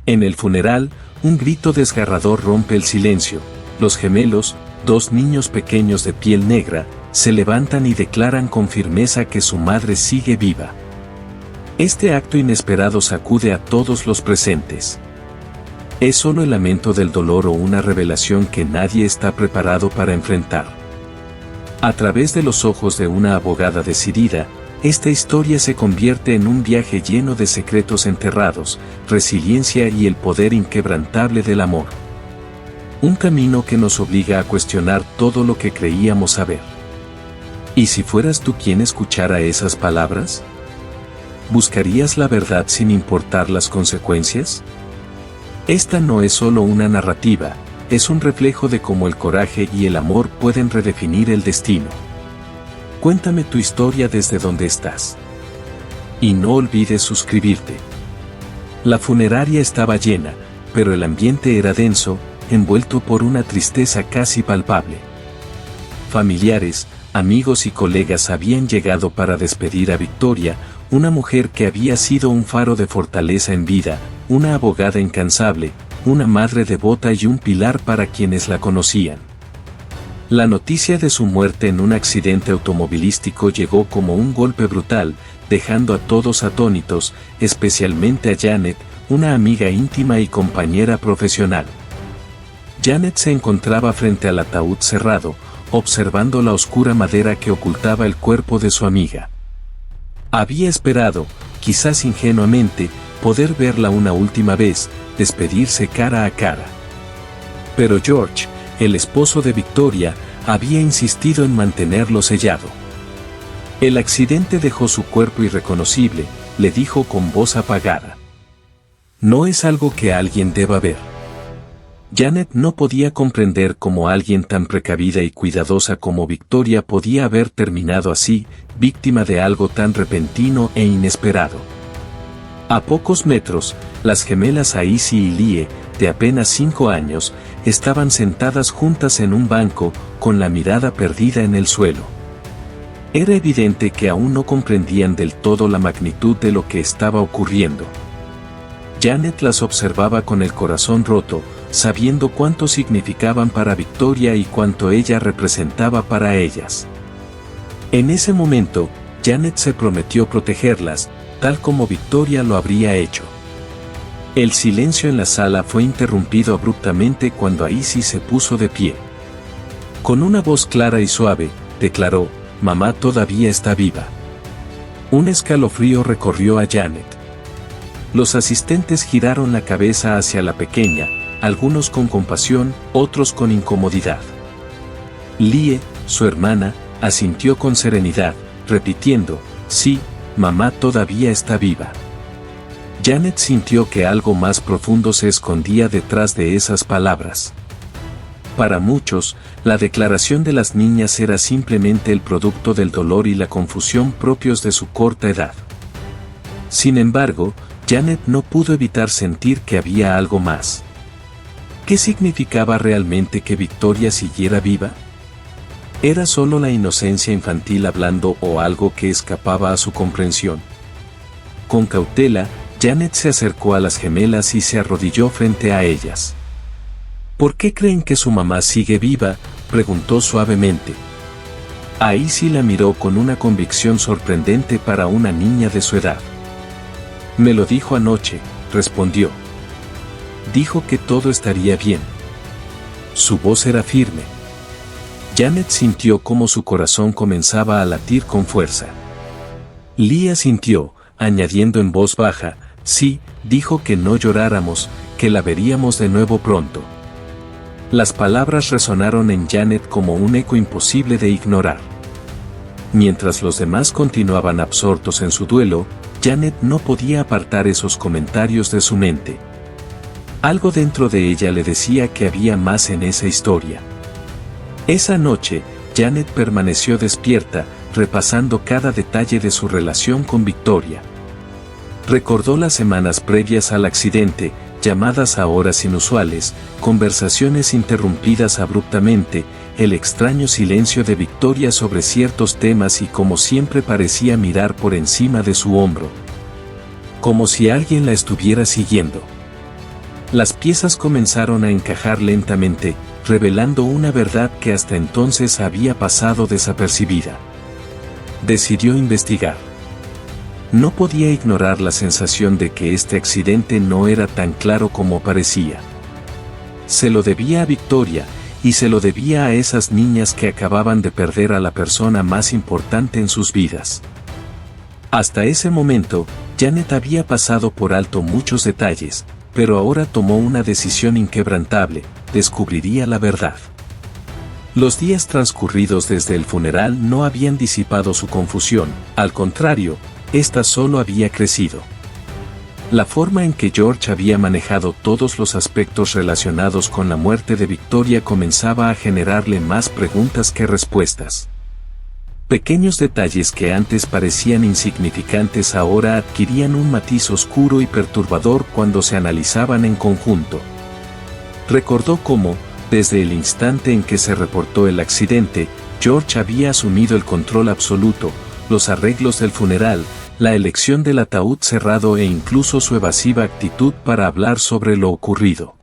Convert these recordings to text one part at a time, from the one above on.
En el funeral, un grito desgarrador rompe el silencio. Los gemelos, dos niños pequeños de piel negra, se levantan y declaran con firmeza que su madre sigue viva. Este acto inesperado sacude a todos los presentes. Es solo el lamento del dolor o una revelación que nadie está preparado para enfrentar. A través de los ojos de una abogada decidida, esta historia se convierte en un viaje lleno de secretos enterrados, resiliencia y el poder inquebrantable del amor. Un camino que nos obliga a cuestionar todo lo que creíamos saber. ¿Y si fueras tú quien escuchara esas palabras? ¿Buscarías la verdad sin importar las consecuencias? Esta no es solo una narrativa, es un reflejo de cómo el coraje y el amor pueden redefinir el destino. Cuéntame tu historia desde donde estás. Y no olvides suscribirte. La funeraria estaba llena, pero el ambiente era denso, envuelto por una tristeza casi palpable. Familiares, amigos y colegas habían llegado para despedir a Victoria, una mujer que había sido un faro de fortaleza en vida, una abogada incansable, una madre devota y un pilar para quienes la conocían. La noticia de su muerte en un accidente automovilístico llegó como un golpe brutal, dejando a todos atónitos, especialmente a Janet, una amiga íntima y compañera profesional. Janet se encontraba frente al ataúd cerrado, observando la oscura madera que ocultaba el cuerpo de su amiga. Había esperado, quizás ingenuamente, poder verla una última vez, despedirse cara a cara. Pero George, el esposo de Victoria, había insistido en mantenerlo sellado. El accidente dejó su cuerpo irreconocible, le dijo con voz apagada. No es algo que alguien deba ver. Janet no podía comprender cómo alguien tan precavida y cuidadosa como Victoria podía haber terminado así, víctima de algo tan repentino e inesperado. A pocos metros, las gemelas Aisy y Lie, de apenas 5 años, estaban sentadas juntas en un banco, con la mirada perdida en el suelo. Era evidente que aún no comprendían del todo la magnitud de lo que estaba ocurriendo. Janet las observaba con el corazón roto, sabiendo cuánto significaban para Victoria y cuánto ella representaba para ellas. En ese momento, Janet se prometió protegerlas, tal como Victoria lo habría hecho. El silencio en la sala fue interrumpido abruptamente cuando Aisy se puso de pie. Con una voz clara y suave, declaró, «Mamá todavía está viva». Un escalofrío recorrió a Janet. Los asistentes giraron la cabeza hacia la pequeña, algunos con compasión, otros con incomodidad. Lie, su hermana, asintió con serenidad, repitiendo, «Sí, mamá todavía está viva». Janet sintió que algo más profundo se escondía detrás de esas palabras. Para muchos, la declaración de las niñas era simplemente el producto del dolor y la confusión propios de su corta edad. Sin embargo, Janet no pudo evitar sentir que había algo más. ¿Qué significaba realmente que Victoria siguiera viva? ¿Era solo la inocencia infantil hablando o algo que escapaba a su comprensión? Con cautela, Janet se acercó a las gemelas y se arrodilló frente a ellas. ¿Por qué creen que su mamá sigue viva?, preguntó suavemente. Aisy la miró con una convicción sorprendente para una niña de su edad. Me lo dijo anoche, respondió. Dijo que todo estaría bien. Su voz era firme. Janet sintió cómo su corazón comenzaba a latir con fuerza. Lia sintió, añadiendo en voz baja, sí, dijo que no lloráramos, que la veríamos de nuevo pronto. Las palabras resonaron en Janet como un eco imposible de ignorar. Mientras los demás continuaban absortos en su duelo, Janet no podía apartar esos comentarios de su mente. Algo dentro de ella le decía que había más en esa historia. Esa noche, Janet permaneció despierta, repasando cada detalle de su relación con Victoria. Recordó las semanas previas al accidente, llamadas a horas inusuales, conversaciones interrumpidas abruptamente, el extraño silencio de Victoria sobre ciertos temas y como siempre parecía mirar por encima de su hombro. Como si alguien la estuviera siguiendo. Las piezas comenzaron a encajar lentamente, revelando una verdad que hasta entonces había pasado desapercibida. Decidió investigar. No podía ignorar la sensación de que este accidente no era tan claro como parecía. Se lo debía a Victoria, y se lo debía a esas niñas que acababan de perder a la persona más importante en sus vidas. Hasta ese momento, Janet había pasado por alto muchos detalles, pero ahora tomó una decisión inquebrantable: descubriría la verdad. Los días transcurridos desde el funeral no habían disipado su confusión, al contrario, esta solo había crecido. La forma en que George había manejado todos los aspectos relacionados con la muerte de Victoria comenzaba a generarle más preguntas que respuestas. Pequeños detalles que antes parecían insignificantes ahora adquirían un matiz oscuro y perturbador cuando se analizaban en conjunto. Recordó cómo, desde el instante en que se reportó el accidente, George había asumido el control absoluto: los arreglos del funeral, la elección del ataúd cerrado e incluso su evasiva actitud para hablar sobre lo ocurrido.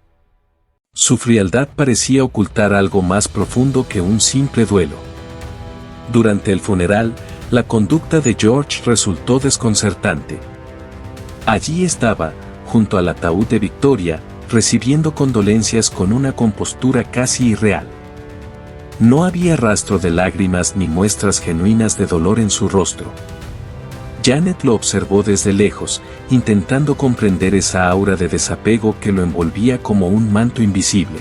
Su frialdad parecía ocultar algo más profundo que un simple duelo. Durante el funeral, la conducta de George resultó desconcertante. Allí estaba, junto al ataúd de Victoria, recibiendo condolencias con una compostura casi irreal. No había rastro de lágrimas ni muestras genuinas de dolor en su rostro. Janet lo observó desde lejos, intentando comprender esa aura de desapego que lo envolvía como un manto invisible.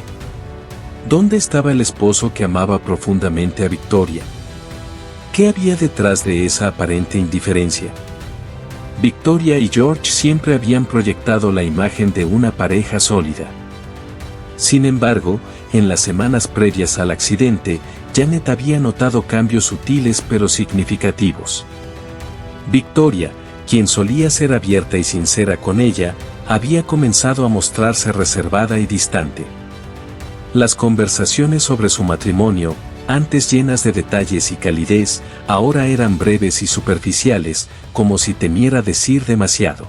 ¿Dónde estaba el esposo que amaba profundamente a Victoria? ¿Qué había detrás de esa aparente indiferencia? Victoria y George siempre habían proyectado la imagen de una pareja sólida. Sin embargo, en las semanas previas al accidente, Janet había notado cambios sutiles pero significativos. Victoria, quien solía ser abierta y sincera con ella, había comenzado a mostrarse reservada y distante. Las conversaciones sobre su matrimonio, antes llenas de detalles y calidez, ahora eran breves y superficiales, como si temiera decir demasiado.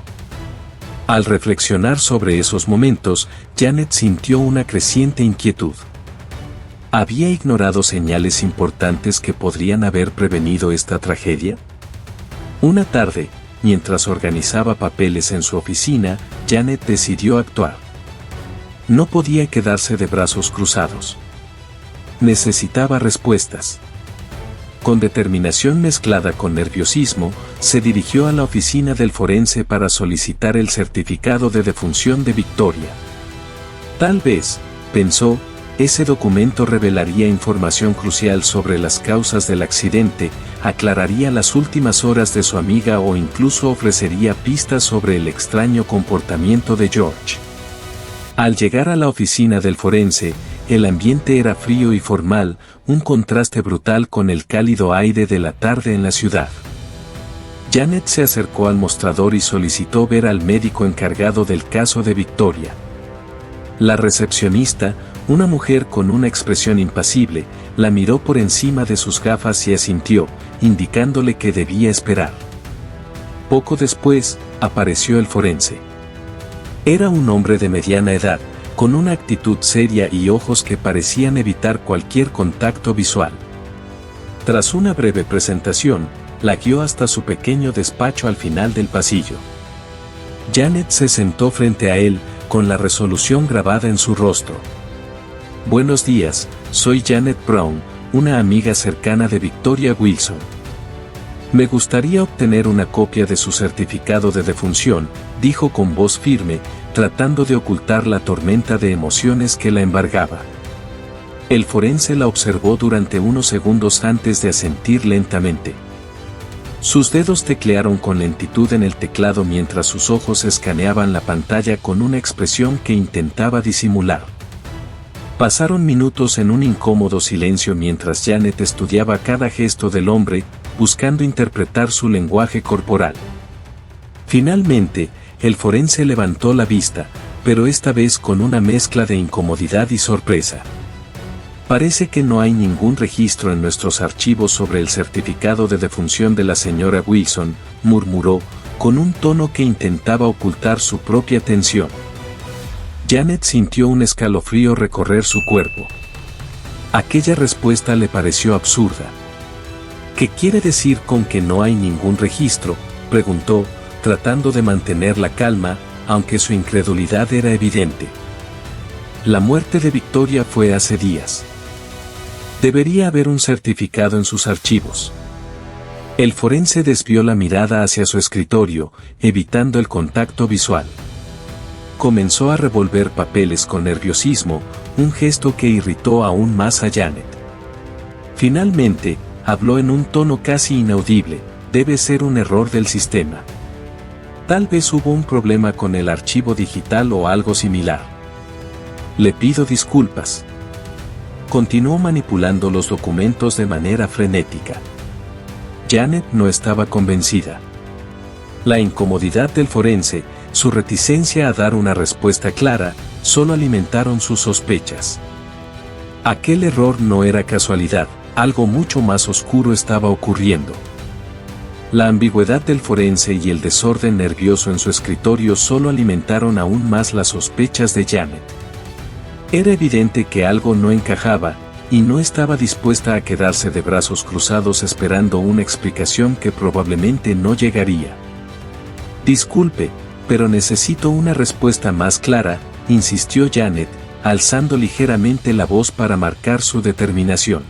Al reflexionar sobre esos momentos, Janet sintió una creciente inquietud. ¿Había ignorado señales importantes que podrían haber prevenido esta tragedia? Una tarde, mientras organizaba papeles en su oficina, Janet decidió actuar. No podía quedarse de brazos cruzados. Necesitaba respuestas. Con determinación mezclada con nerviosismo, se dirigió a la oficina del forense para solicitar el certificado de defunción de Victoria. Tal vez, pensó, ese documento revelaría información crucial sobre las causas del accidente, aclararía las últimas horas de su amiga o incluso ofrecería pistas sobre el extraño comportamiento de George. Al llegar a la oficina del forense, el ambiente era frío y formal, un contraste brutal con el cálido aire de la tarde en la ciudad. Janet se acercó al mostrador y solicitó ver al médico encargado del caso de Victoria. La recepcionista, una mujer con una expresión impasible, la miró por encima de sus gafas y asintió, indicándole que debía esperar. Poco después, apareció el forense. Era un hombre de mediana edad, con una actitud seria y ojos que parecían evitar cualquier contacto visual. Tras una breve presentación, la guió hasta su pequeño despacho al final del pasillo. Janet se sentó frente a él, con la resolución grabada en su rostro. Buenos días, soy Janet Brown, una amiga cercana de Victoria Wilson. Me gustaría obtener una copia de su certificado de defunción, dijo con voz firme, tratando de ocultar la tormenta de emociones que la embargaba. El forense la observó durante unos segundos antes de asentir lentamente. Sus dedos teclearon con lentitud en el teclado mientras sus ojos escaneaban la pantalla con una expresión que intentaba disimular. Pasaron minutos en un incómodo silencio mientras Janet estudiaba cada gesto del hombre, buscando interpretar su lenguaje corporal. Finalmente, el forense levantó la vista, pero esta vez con una mezcla de incomodidad y sorpresa. Parece que no hay ningún registro en nuestros archivos sobre el certificado de defunción de la señora Wilson, murmuró, con un tono que intentaba ocultar su propia tensión. Janet sintió un escalofrío recorrer su cuerpo. Aquella respuesta le pareció absurda. ¿Qué quiere decir con que no hay ningún registro?, preguntó, tratando de mantener la calma, aunque su incredulidad era evidente. La muerte de Victoria fue hace días. Debería haber un certificado en sus archivos. El forense desvió la mirada hacia su escritorio, evitando el contacto visual. Comenzó a revolver papeles con nerviosismo, un gesto que irritó aún más a Janet. Finalmente, habló en un tono casi inaudible: debe ser un error del sistema. Tal vez hubo un problema con el archivo digital o algo similar. Le pido disculpas. Continuó manipulando los documentos de manera frenética. Janet no estaba convencida. La incomodidad del forense, su reticencia a dar una respuesta clara, solo alimentaron sus sospechas. Aquel error no era casualidad, algo mucho más oscuro estaba ocurriendo. La ambigüedad del forense y el desorden nervioso en su escritorio solo alimentaron aún más las sospechas de Janet. Era evidente que algo no encajaba, y no estaba dispuesta a quedarse de brazos cruzados esperando una explicación que probablemente no llegaría. Disculpe, pero necesito una respuesta más clara, insistió Janet, alzando ligeramente la voz para marcar su determinación.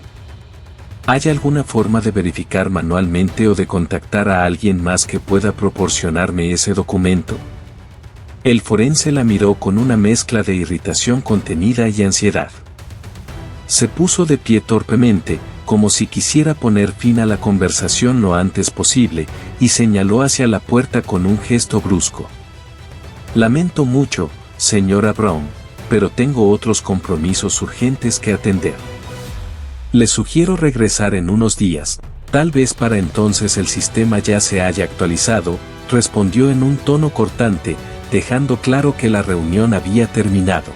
¿Hay alguna forma de verificar manualmente o de contactar a alguien más que pueda proporcionarme ese documento? El forense la miró con una mezcla de irritación contenida y ansiedad. Se puso de pie torpemente, como si quisiera poner fin a la conversación lo antes posible, y señaló hacia la puerta con un gesto brusco. Lamento mucho, señora Brown, pero tengo otros compromisos urgentes que atender. Le sugiero regresar en unos días, tal vez para entonces el sistema ya se haya actualizado, respondió en un tono cortante, dejando claro que la reunión había terminado.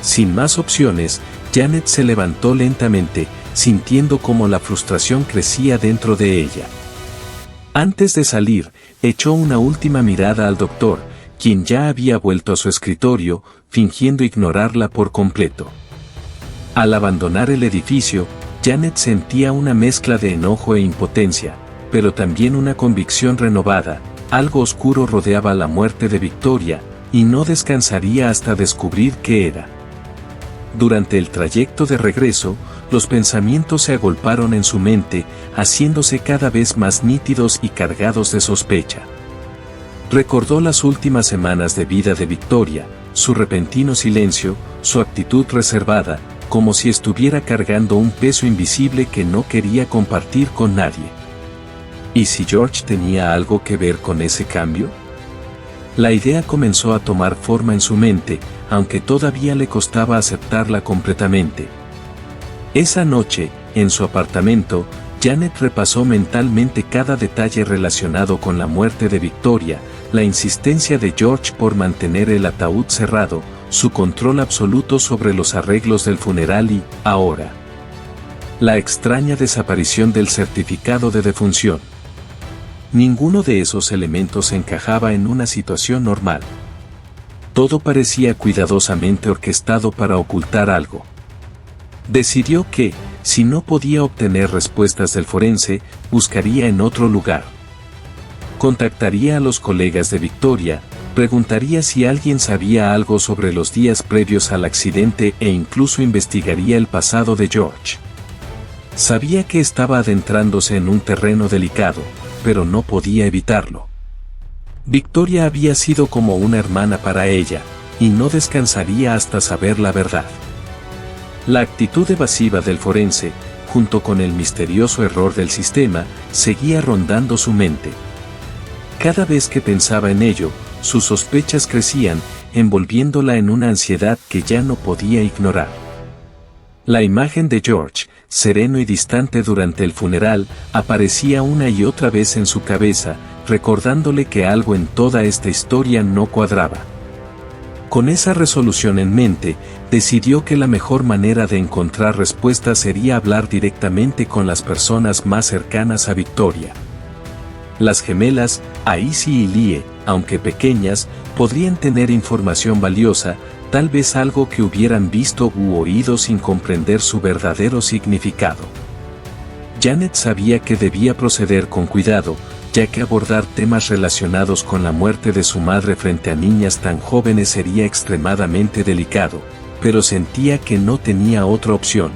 Sin más opciones, Janet se levantó lentamente, sintiendo cómo la frustración crecía dentro de ella. Antes de salir, echó una última mirada al doctor, quien ya había vuelto a su escritorio, fingiendo ignorarla por completo. Al abandonar el edificio, Janet sentía una mezcla de enojo e impotencia, pero también una convicción renovada: algo oscuro rodeaba la muerte de Victoria, y no descansaría hasta descubrir qué era. Durante el trayecto de regreso, los pensamientos se agolparon en su mente, haciéndose cada vez más nítidos y cargados de sospecha. Recordó las últimas semanas de vida de Victoria, su repentino silencio, su actitud reservada, como si estuviera cargando un peso invisible que no quería compartir con nadie. ¿Y si George tenía algo que ver con ese cambio? La idea comenzó a tomar forma en su mente, aunque todavía le costaba aceptarla completamente. Esa noche, en su apartamento, Janet repasó mentalmente cada detalle relacionado con la muerte de Victoria, la insistencia de George por mantener el ataúd cerrado, su control absoluto sobre los arreglos del funeral y, ahora, la extraña desaparición del certificado de defunción. Ninguno de esos elementos encajaba en una situación normal. Todo parecía cuidadosamente orquestado para ocultar algo. Decidió que, si no podía obtener respuestas del forense, buscaría en otro lugar. Contactaría a los colegas de Victoria, preguntaría si alguien sabía algo sobre los días previos al accidente e incluso investigaría el pasado de George. Sabía que estaba adentrándose en un terreno delicado, pero no podía evitarlo. Victoria había sido como una hermana para ella, y no descansaría hasta saber la verdad. La actitud evasiva del forense, junto con el misterioso error del sistema, seguía rondando su mente. Cada vez que pensaba en ello, sus sospechas crecían, envolviéndola en una ansiedad que ya no podía ignorar. La imagen de George, sereno y distante durante el funeral, aparecía una y otra vez en su cabeza, recordándole que algo en toda esta historia no cuadraba. Con esa resolución en mente, decidió que la mejor manera de encontrar respuestas sería hablar directamente con las personas más cercanas a Victoria. Las gemelas, Aisy y Lie, aunque pequeñas, Podrían tener información valiosa, tal vez algo que hubieran visto u oído sin comprender su verdadero significado. Janet sabía que debía proceder con cuidado, ya que abordar temas relacionados con la muerte de su madre frente a niñas tan jóvenes sería extremadamente delicado, pero sentía que no tenía otra opción.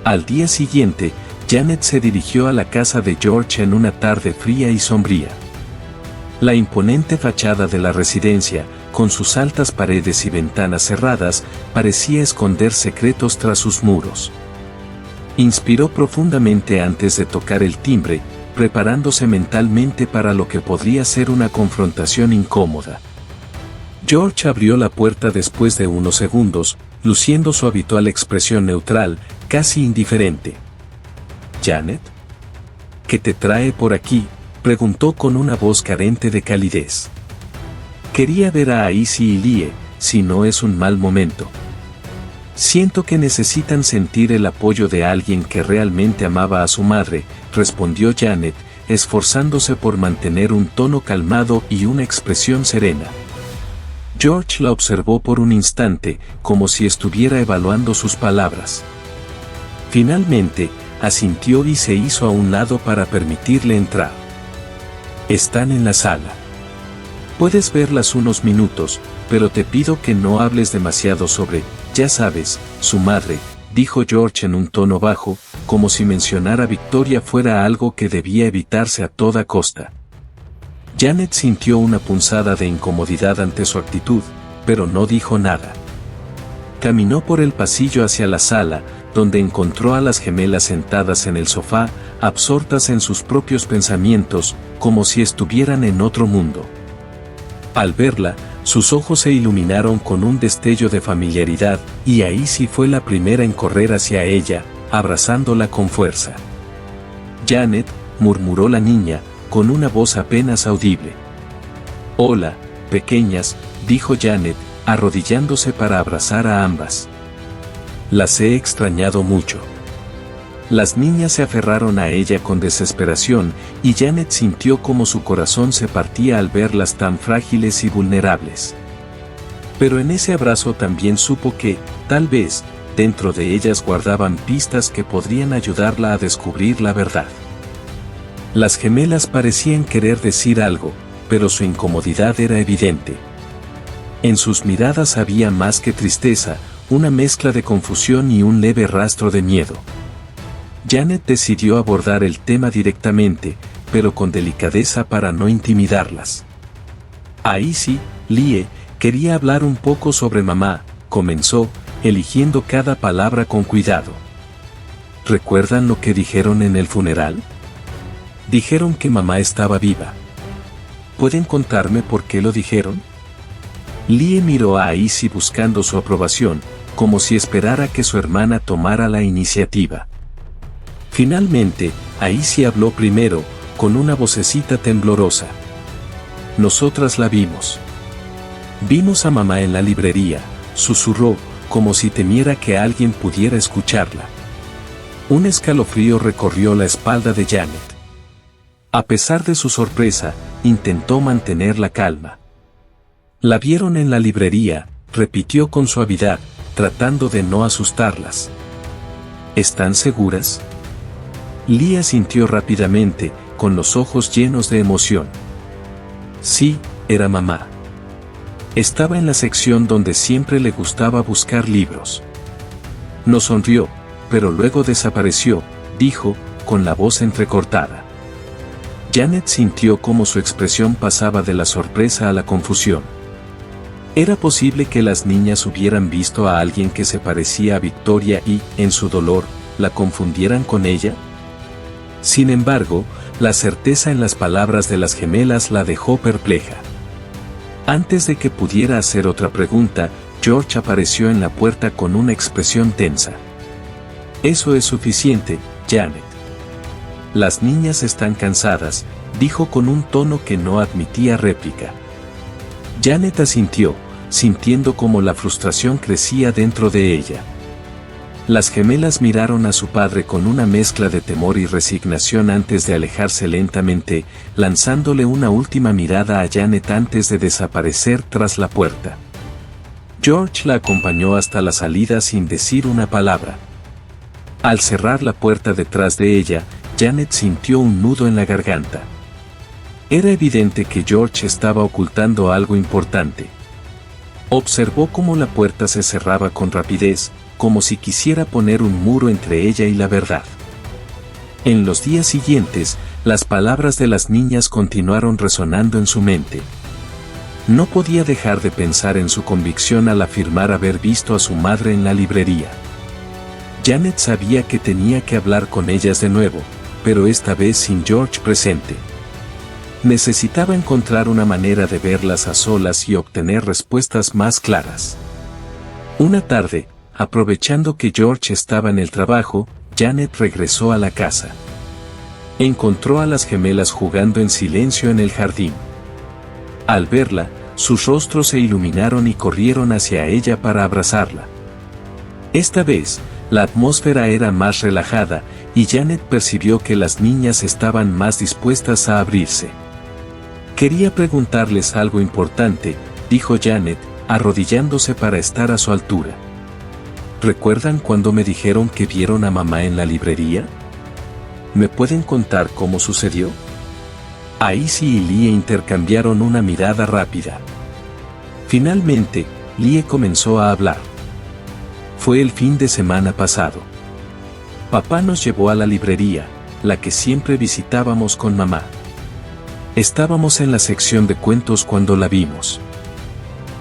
Al día siguiente, Janet se dirigió a la casa de George en una tarde fría y sombría. La imponente fachada de la residencia, con sus altas paredes y ventanas cerradas, parecía esconder secretos tras sus muros. Inspiró profundamente antes de tocar el timbre, preparándose mentalmente para lo que podría ser una confrontación incómoda. George abrió la puerta después de unos segundos, luciendo su habitual expresión neutral, casi indiferente. «¿Janet? ¿Qué te trae por aquí?», preguntó con una voz carente de calidez. «Quería ver a Aisy y Lie, si no es un mal momento». «Siento que necesitan sentir el apoyo de alguien que realmente amaba a su madre», respondió Janet, esforzándose por mantener un tono calmado y una expresión serena. George la observó por un instante, como si estuviera evaluando sus palabras. Finalmente, asintió y se hizo a un lado para permitirle entrar. «Están en la sala. Puedes verlas unos minutos, pero te pido que no hables demasiado sobre, ya sabes, su madre», dijo George en un tono bajo, como si mencionar a Victoria fuera algo que debía evitarse a toda costa. Janet sintió una punzada de incomodidad ante su actitud, pero no dijo nada. Caminó por el pasillo hacia la sala, donde encontró a las gemelas sentadas en el sofá, absortas en sus propios pensamientos, como si estuvieran en otro mundo. Al verla, sus ojos se iluminaron con un destello de familiaridad, y Aisy fue la primera en correr hacia ella, abrazándola con fuerza. «Janet», murmuró la niña, con una voz apenas audible. «Hola, pequeñas», dijo Janet, arrodillándose para abrazar a ambas. «Las he extrañado mucho». Las niñas se aferraron a ella con desesperación, y Janet sintió como su corazón se partía al verlas tan frágiles y vulnerables. Pero en ese abrazo también supo que, tal vez, dentro de ellas guardaban pistas que podrían ayudarla a descubrir la verdad. Las gemelas parecían querer decir algo, pero su incomodidad era evidente. En sus miradas había más que tristeza, una mezcla de confusión y un leve rastro de miedo. Janet decidió abordar el tema directamente, pero con delicadeza para no intimidarlas. «Aisy, Lie, quería hablar un poco sobre mamá», comenzó, eligiendo cada palabra con cuidado. «¿Recuerdan lo que dijeron en el funeral? Dijeron que mamá estaba viva. ¿Pueden contarme por qué lo dijeron?» Lie miró a Aisy buscando su aprobación, como si esperara que su hermana tomara la iniciativa. Finalmente, Aisy habló primero, con una vocecita temblorosa. «Nosotras la vimos. Vimos a mamá en la librería», susurró, como si temiera que alguien pudiera escucharla. Un escalofrío recorrió la espalda de Janet. A pesar de su sorpresa, intentó mantener la calma. «La vieron en la librería», repitió con suavidad, tratando de no asustarlas. «¿Están seguras?» Lie sintió rápidamente, con los ojos llenos de emoción. Sí, era mamá. Estaba en la sección donde siempre le gustaba buscar libros. No sonrió, pero luego desapareció, dijo, con la voz entrecortada. Janet sintió cómo su expresión pasaba de la sorpresa a la confusión. ¿Era posible que las niñas hubieran visto a alguien que se parecía a Victoria y, en su dolor, la confundieran con ella? Sin embargo, la certeza en las palabras de las gemelas la dejó perpleja. Antes de que pudiera hacer otra pregunta, George apareció en la puerta con una expresión tensa. «Eso es suficiente, Janet. Las niñas están cansadas», dijo con un tono que no admitía réplica. Janet asintió, sintiendo cómo la frustración crecía dentro de ella. Las gemelas miraron a su padre con una mezcla de temor y resignación antes de alejarse lentamente, lanzándole una última mirada a Janet antes de desaparecer tras la puerta. George la acompañó hasta la salida sin decir una palabra. Al cerrar la puerta detrás de ella, Janet sintió un nudo en la garganta. Era evidente que George estaba ocultando algo importante. Observó cómo la puerta se cerraba con rapidez, como si quisiera poner un muro entre ella y la verdad. En los días siguientes, las palabras de las niñas continuaron resonando en su mente. No podía dejar de pensar en su convicción al afirmar haber visto a su madre en la librería. Janet sabía que tenía que hablar con ellas de nuevo, pero esta vez sin George presente. Necesitaba encontrar una manera de verlas a solas y obtener respuestas más claras. Una tarde, aprovechando que George estaba en el trabajo, Janet regresó a la casa. Encontró a las gemelas jugando en silencio en el jardín. Al verla, sus rostros se iluminaron y corrieron hacia ella para abrazarla. Esta vez, la atmósfera era más relajada, y Janet percibió que las niñas estaban más dispuestas a abrirse. Quería preguntarles algo importante, dijo Janet, arrodillándose para estar a su altura. ¿Recuerdan cuando me dijeron que vieron a mamá en la librería? ¿Me pueden contar cómo sucedió? Aisy y Lie intercambiaron una mirada rápida. Finalmente, Lie comenzó a hablar. Fue el fin de semana pasado. Papá nos llevó a la librería, la que siempre visitábamos con mamá. Estábamos en la sección de cuentos cuando la vimos.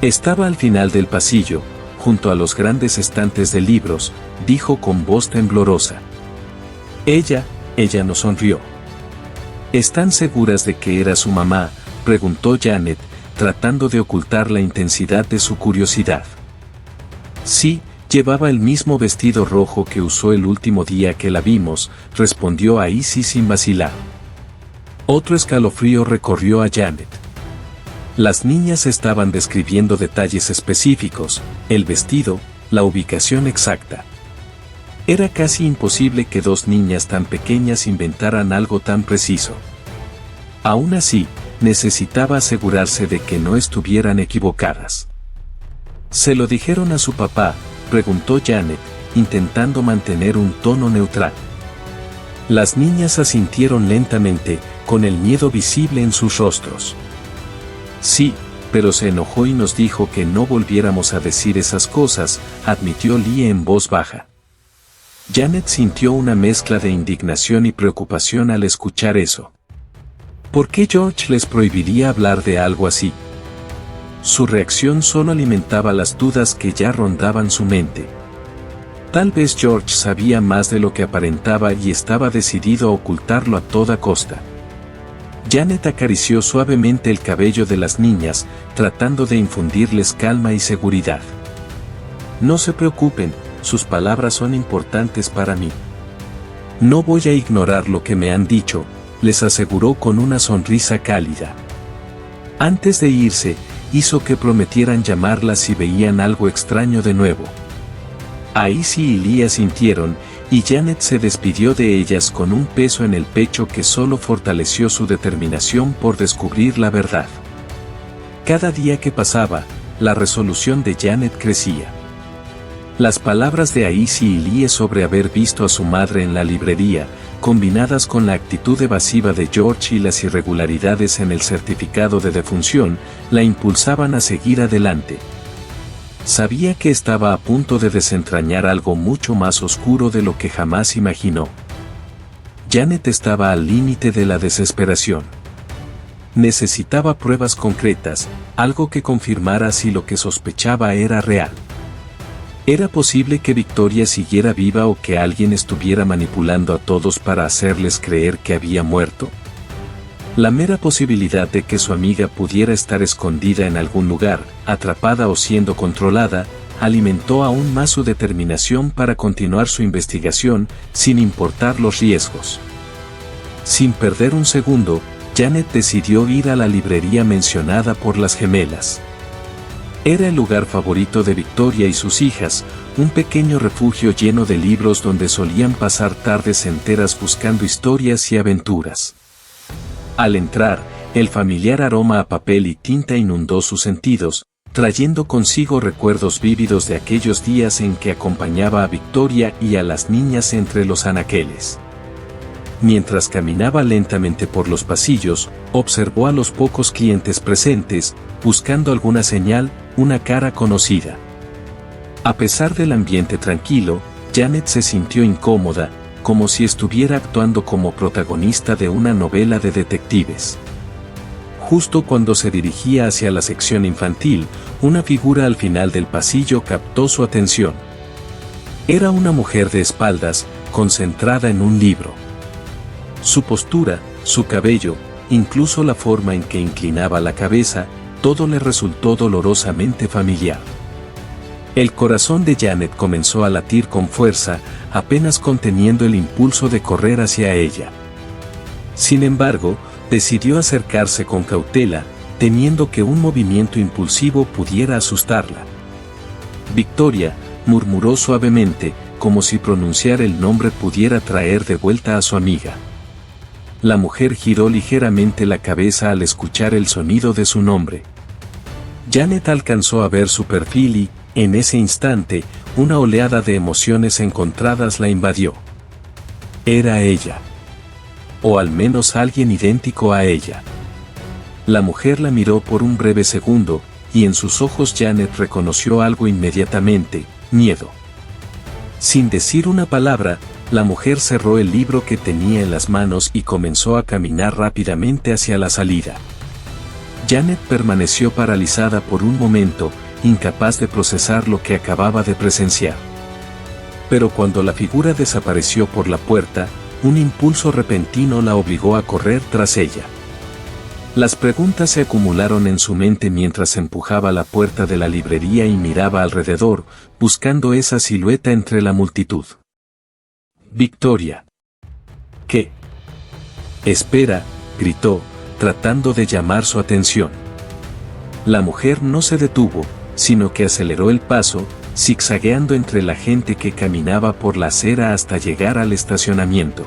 Estaba al final del pasillo, junto a los grandes estantes de libros, dijo con voz temblorosa. Ella nos sonrió. ¿Están seguras de que era su mamá?, preguntó Janet, tratando de ocultar la intensidad de su curiosidad. Sí, llevaba el mismo vestido rojo que usó el último día que la vimos, respondió Aisy sin vacilar. Otro escalofrío recorrió a Janet. Las niñas estaban describiendo detalles específicos, el vestido, la ubicación exacta. Era casi imposible que dos niñas tan pequeñas inventaran algo tan preciso. Aún así, necesitaba asegurarse de que no estuvieran equivocadas. ¿Se lo dijeron a su papá?, preguntó Janet, intentando mantener un tono neutral. Las niñas asintieron lentamente, con el miedo visible en sus rostros. Sí, pero se enojó y nos dijo que no volviéramos a decir esas cosas, admitió Lie en voz baja. Janet sintió una mezcla de indignación y preocupación al escuchar eso. ¿Por qué George les prohibiría hablar de algo así? Su reacción solo alimentaba las dudas que ya rondaban su mente. Tal vez George sabía más de lo que aparentaba y estaba decidido a ocultarlo a toda costa. Janet acarició suavemente el cabello de las niñas, tratando de infundirles calma y seguridad. No se preocupen, sus palabras son importantes para mí. No voy a ignorar lo que me han dicho, les aseguró con una sonrisa cálida. Antes de irse, hizo que prometieran llamarlas si veían algo extraño de nuevo. Aisy y Lie asintieron, y Janet se despidió de ellas con un peso en el pecho que solo fortaleció su determinación por descubrir la verdad. Cada día que pasaba, la resolución de Janet crecía. Las palabras de Aisy y Lie sobre haber visto a su madre en la librería, combinadas con la actitud evasiva de George y las irregularidades en el certificado de defunción, la impulsaban a seguir adelante. Sabía que estaba a punto de desentrañar algo mucho más oscuro de lo que jamás imaginó. Janet estaba al límite de la desesperación. Necesitaba pruebas concretas, algo que confirmara si lo que sospechaba era real. ¿Era posible que Victoria siguiera viva o que alguien estuviera manipulando a todos para hacerles creer que había muerto? La mera posibilidad de que su amiga pudiera estar escondida en algún lugar, atrapada o siendo controlada, alimentó aún más su determinación para continuar su investigación, sin importar los riesgos. Sin perder un segundo, Janet decidió ir a la librería mencionada por las gemelas. Era el lugar favorito de Victoria y sus hijas, un pequeño refugio lleno de libros donde solían pasar tardes enteras buscando historias y aventuras. Al entrar, el familiar aroma a papel y tinta inundó sus sentidos, trayendo consigo recuerdos vívidos de aquellos días en que acompañaba a Victoria y a las niñas entre los anaqueles. Mientras caminaba lentamente por los pasillos, observó a los pocos clientes presentes, buscando alguna señal, una cara conocida. A pesar del ambiente tranquilo, Janet se sintió incómoda, como si estuviera actuando como protagonista de una novela de detectives. Justo cuando se dirigía hacia la sección infantil, una figura al final del pasillo captó su atención. Era una mujer de espaldas, concentrada en un libro. Su postura, su cabello, incluso la forma en que inclinaba la cabeza, todo le resultó dolorosamente familiar. El corazón de Janet comenzó a latir con fuerza, apenas conteniendo el impulso de correr hacia ella. Sin embargo, decidió acercarse con cautela, temiendo que un movimiento impulsivo pudiera asustarla. Victoria, murmuró suavemente, como si pronunciar el nombre pudiera traer de vuelta a su amiga. La mujer giró ligeramente la cabeza al escuchar el sonido de su nombre. Janet alcanzó a ver su perfil y, en ese instante, una oleada de emociones encontradas la invadió. Era ella. O al menos alguien idéntico a ella. La mujer la miró por un breve segundo, y en sus ojos Janet reconoció algo inmediatamente: miedo. Sin decir una palabra, la mujer cerró el libro que tenía en las manos y comenzó a caminar rápidamente hacia la salida. Janet permaneció paralizada por un momento, incapaz de procesar lo que acababa de presenciar. Pero cuando la figura desapareció por la puerta, un impulso repentino la obligó a correr tras ella. Las preguntas se acumularon en su mente mientras empujaba la puerta de la librería y miraba alrededor, buscando esa silueta entre la multitud. Victoria. ¿Qué? Espera, gritó, tratando de llamar su atención. La mujer no se detuvo, sino que aceleró el paso, zigzagueando entre la gente que caminaba por la acera hasta llegar al estacionamiento.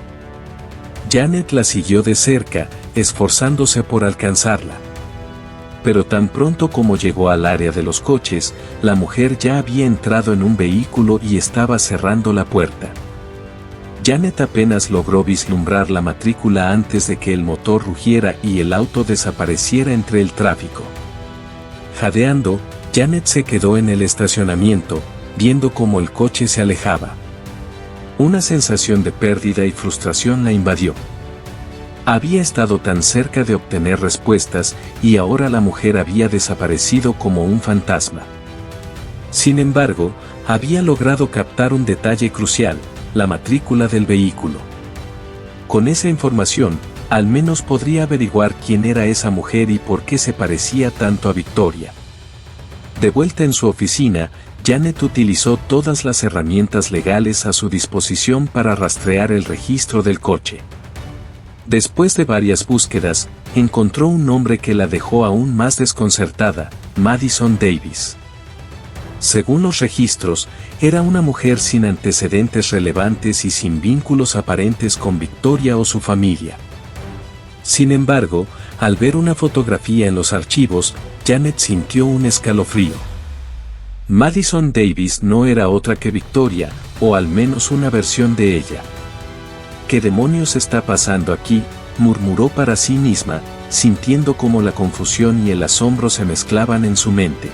Janet la siguió de cerca, esforzándose por alcanzarla. Pero tan pronto como llegó al área de los coches, la mujer ya había entrado en un vehículo y estaba cerrando la puerta. Janet apenas logró vislumbrar la matrícula antes de que el motor rugiera y el auto desapareciera entre el tráfico. Jadeando, Janet se quedó en el estacionamiento, viendo cómo el coche se alejaba. Una sensación de pérdida y frustración la invadió. Había estado tan cerca de obtener respuestas, y ahora la mujer había desaparecido como un fantasma. Sin embargo, había logrado captar un detalle crucial: la matrícula del vehículo. Con esa información, al menos podría averiguar quién era esa mujer y por qué se parecía tanto a Victoria. De vuelta en su oficina, Janet utilizó todas las herramientas legales a su disposición para rastrear el registro del coche. Después de varias búsquedas, encontró un nombre que la dejó aún más desconcertada: Madison Davis. Según los registros, era una mujer sin antecedentes relevantes y sin vínculos aparentes con Victoria o su familia. Sin embargo, al ver una fotografía en los archivos, Janet sintió un escalofrío. Madison Davis no era otra que Victoria, o al menos una versión de ella. ¿Qué demonios está pasando aquí?, murmuró para sí misma, sintiendo cómo la confusión y el asombro se mezclaban en su mente.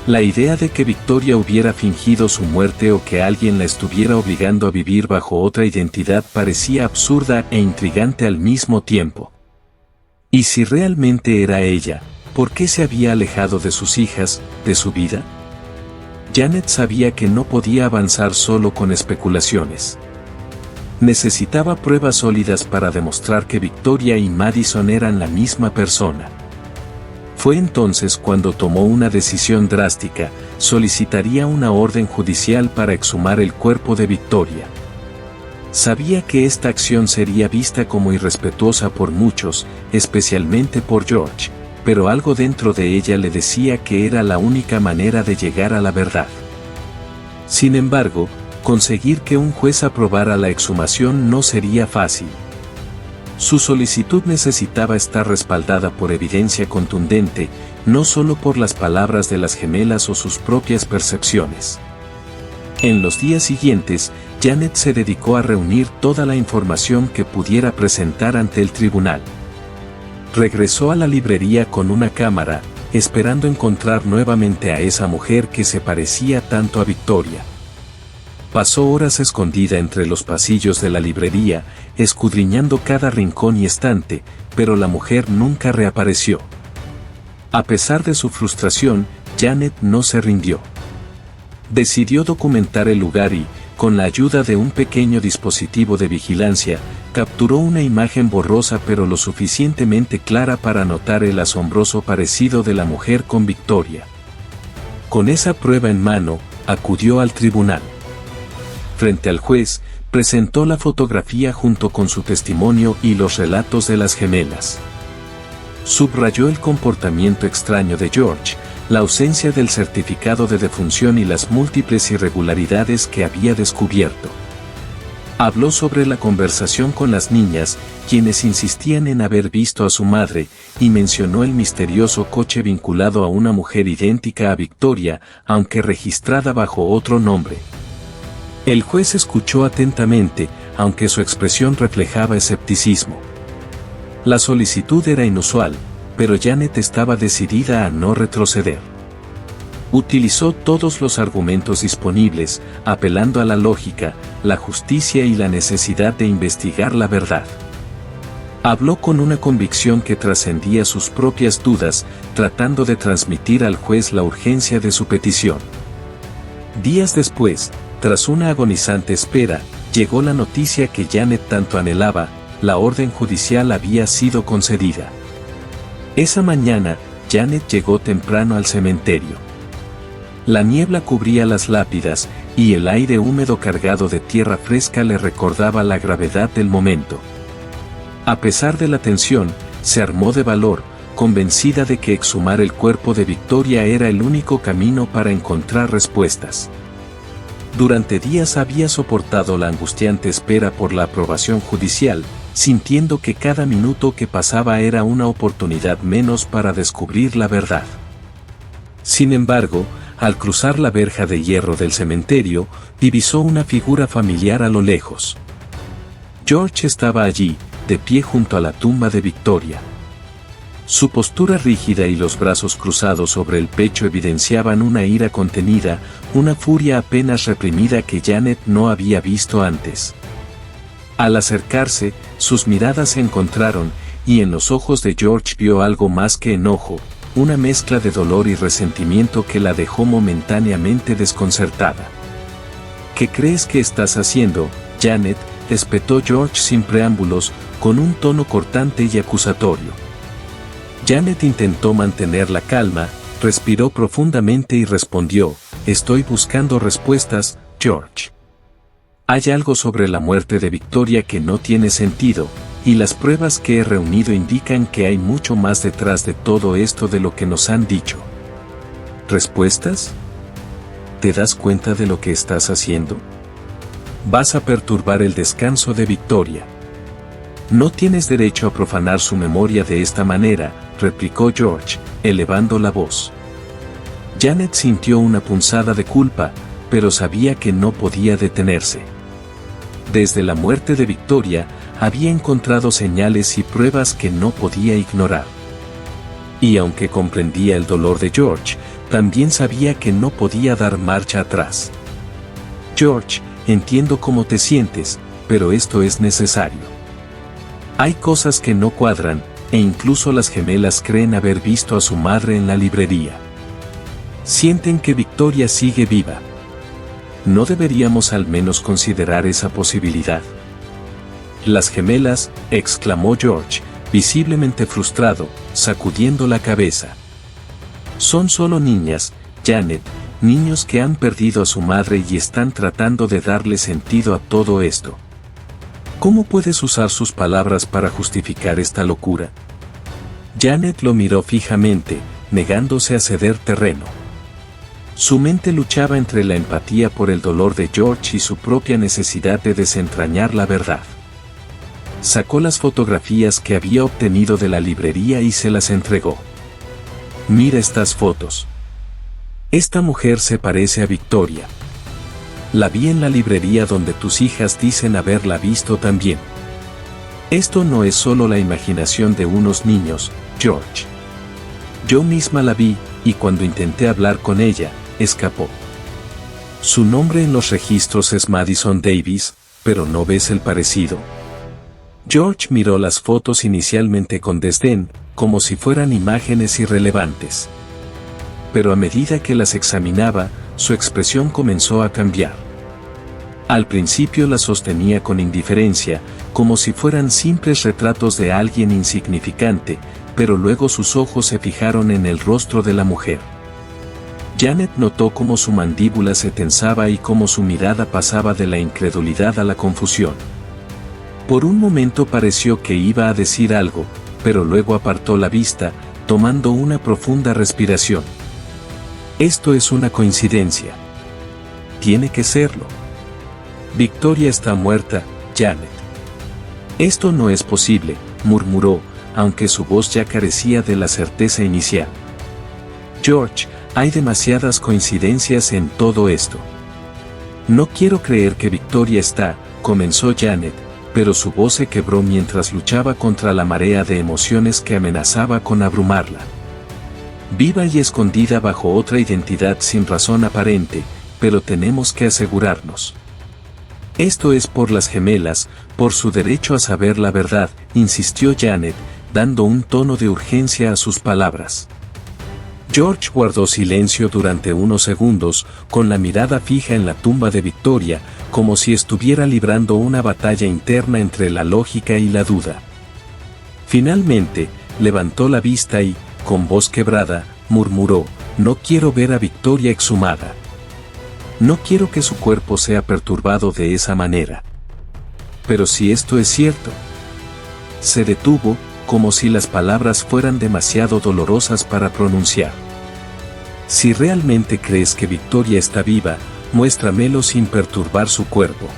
La idea de que Victoria hubiera fingido su muerte o que alguien la estuviera obligando a vivir bajo otra identidad parecía absurda e intrigante al mismo tiempo. ¿Y si realmente era ella, por qué se había alejado de sus hijas, de su vida? Janet sabía que no podía avanzar solo con especulaciones. Necesitaba pruebas sólidas para demostrar que Victoria y Madison eran la misma persona. Fue entonces cuando tomó una decisión drástica: solicitaría una orden judicial para exhumar el cuerpo de Victoria. Sabía que esta acción sería vista como irrespetuosa por muchos, especialmente por George. pero algo dentro de ella le decía que era la única manera de llegar a la verdad. Sin embargo, conseguir que un juez aprobara la exhumación no sería fácil. Su solicitud necesitaba estar respaldada por evidencia contundente, no solo por las palabras de las gemelas o sus propias percepciones. En los días siguientes, Janet se dedicó a reunir toda la información que pudiera presentar ante el tribunal. Regresó a la librería con una cámara, esperando encontrar nuevamente a esa mujer que se parecía tanto a Victoria. Pasó horas escondida entre los pasillos de la librería, escudriñando cada rincón y estante, pero la mujer nunca reapareció. A pesar de su frustración, Janet no se rindió. Decidió documentar el lugar y, con la ayuda de un pequeño dispositivo de vigilancia, capturó una imagen borrosa pero lo suficientemente clara para notar el asombroso parecido de la mujer con Victoria. Con esa prueba en mano, acudió al tribunal. Frente al juez, presentó la fotografía junto con su testimonio y los relatos de las gemelas. Subrayó el comportamiento extraño de George, la ausencia del certificado de defunción y las múltiples irregularidades que había descubierto. Habló sobre la conversación con las niñas, quienes insistían en haber visto a su madre, y mencionó el misterioso coche vinculado a una mujer idéntica a Victoria, aunque registrada bajo otro nombre. El juez escuchó atentamente, aunque su expresión reflejaba escepticismo. La solicitud era inusual, pero Janet estaba decidida a no retroceder. Utilizó todos los argumentos disponibles, apelando a la lógica, la justicia y la necesidad de investigar la verdad. Habló con una convicción que trascendía sus propias dudas, tratando de transmitir al juez la urgencia de su petición. Días después, tras una agonizante espera, llegó la noticia que Janet tanto anhelaba: la orden judicial había sido concedida. Esa mañana, Janet llegó temprano al cementerio. La niebla cubría las lápidas, y el aire húmedo cargado de tierra fresca le recordaba la gravedad del momento. A pesar de la tensión, se armó de valor, convencida de que exhumar el cuerpo de Victoria era el único camino para encontrar respuestas. Durante días había soportado la angustiante espera por la aprobación judicial, sintiendo que cada minuto que pasaba era una oportunidad menos para descubrir la verdad. Sin embargo, al cruzar la verja de hierro del cementerio, divisó una figura familiar a lo lejos. George estaba allí, de pie junto a la tumba de Victoria. Su postura rígida y los brazos cruzados sobre el pecho evidenciaban una ira contenida, una furia apenas reprimida que Janet no había visto antes. Al acercarse, sus miradas se encontraron, y en los ojos de George vio algo más que enojo, una mezcla de dolor y resentimiento que la dejó momentáneamente desconcertada. ¿Qué crees que estás haciendo, Janet?, espetó George sin preámbulos, con un tono cortante y acusatorio. Janet intentó mantener la calma, respiró profundamente y respondió: estoy buscando respuestas, George. Hay algo sobre la muerte de Victoria que no tiene sentido, y las pruebas que he reunido indican que hay mucho más detrás de todo esto de lo que nos han dicho. ¿Respuestas? ¿Te das cuenta de lo que estás haciendo? Vas a perturbar el descanso de Victoria. No tienes derecho a profanar su memoria de esta manera, replicó George, elevando la voz. Janet sintió una punzada de culpa, pero sabía que no podía detenerse. Desde la muerte de Victoria, había encontrado señales y pruebas que no podía ignorar. Y aunque comprendía el dolor de George, también sabía que no podía dar marcha atrás. George, entiendo cómo te sientes, pero esto es necesario. Hay cosas que no cuadran, e incluso las gemelas creen haber visto a su madre en la librería. Sienten que Victoria sigue viva. ¿No deberíamos al menos considerar esa posibilidad? Las gemelas, exclamó George, visiblemente frustrado, sacudiendo la cabeza. Son solo niñas, Janet, niños que han perdido a su madre y están tratando de darle sentido a todo esto. ¿Cómo puedes usar sus palabras para justificar esta locura? Janet lo miró fijamente, negándose a ceder terreno. Su mente luchaba entre la empatía por el dolor de George y su propia necesidad de desentrañar la verdad. Sacó las fotografías que había obtenido de la librería y se las entregó. Mira estas fotos. Esta mujer se parece a Victoria. La vi en la librería donde tus hijas dicen haberla visto también. Esto no es solo la imaginación de unos niños, George. Yo misma la vi, y cuando intenté hablar con ella, escapó. Su nombre en los registros es Madison Davis, pero ¿no ves el parecido? George miró las fotos inicialmente con desdén, como si fueran imágenes irrelevantes. Pero a medida que las examinaba, su expresión comenzó a cambiar. Al principio las sostenía con indiferencia, como si fueran simples retratos de alguien insignificante, pero luego sus ojos se fijaron en el rostro de la mujer. Janet notó cómo su mandíbula se tensaba y cómo su mirada pasaba de la incredulidad a la confusión. Por un momento pareció que iba a decir algo, pero luego apartó la vista, tomando una profunda respiración. Esto es una coincidencia. Tiene que serlo. Victoria está muerta, Janet. Esto no es posible, murmuró, aunque su voz ya carecía de la certeza inicial. George, hay demasiadas coincidencias en todo esto. No quiero creer que Victoria está, comenzó Janet, pero su voz se quebró mientras luchaba contra la marea de emociones que amenazaba con abrumarla. Viva y escondida bajo otra identidad sin razón aparente, pero tenemos que asegurarnos. Esto es por las gemelas, por su derecho a saber la verdad, insistió Janet, dando un tono de urgencia a sus palabras. George guardó silencio durante unos segundos, con la mirada fija en la tumba de Victoria, como si estuviera librando una batalla interna entre la lógica y la duda. Finalmente, levantó la vista y, con voz quebrada, murmuró, no quiero ver a Victoria exhumada. No quiero que su cuerpo sea perturbado de esa manera. Pero si esto es cierto. Se detuvo, como si las palabras fueran demasiado dolorosas para pronunciar. Si realmente crees que Victoria está viva, muéstramelo sin perturbar su cuerpo.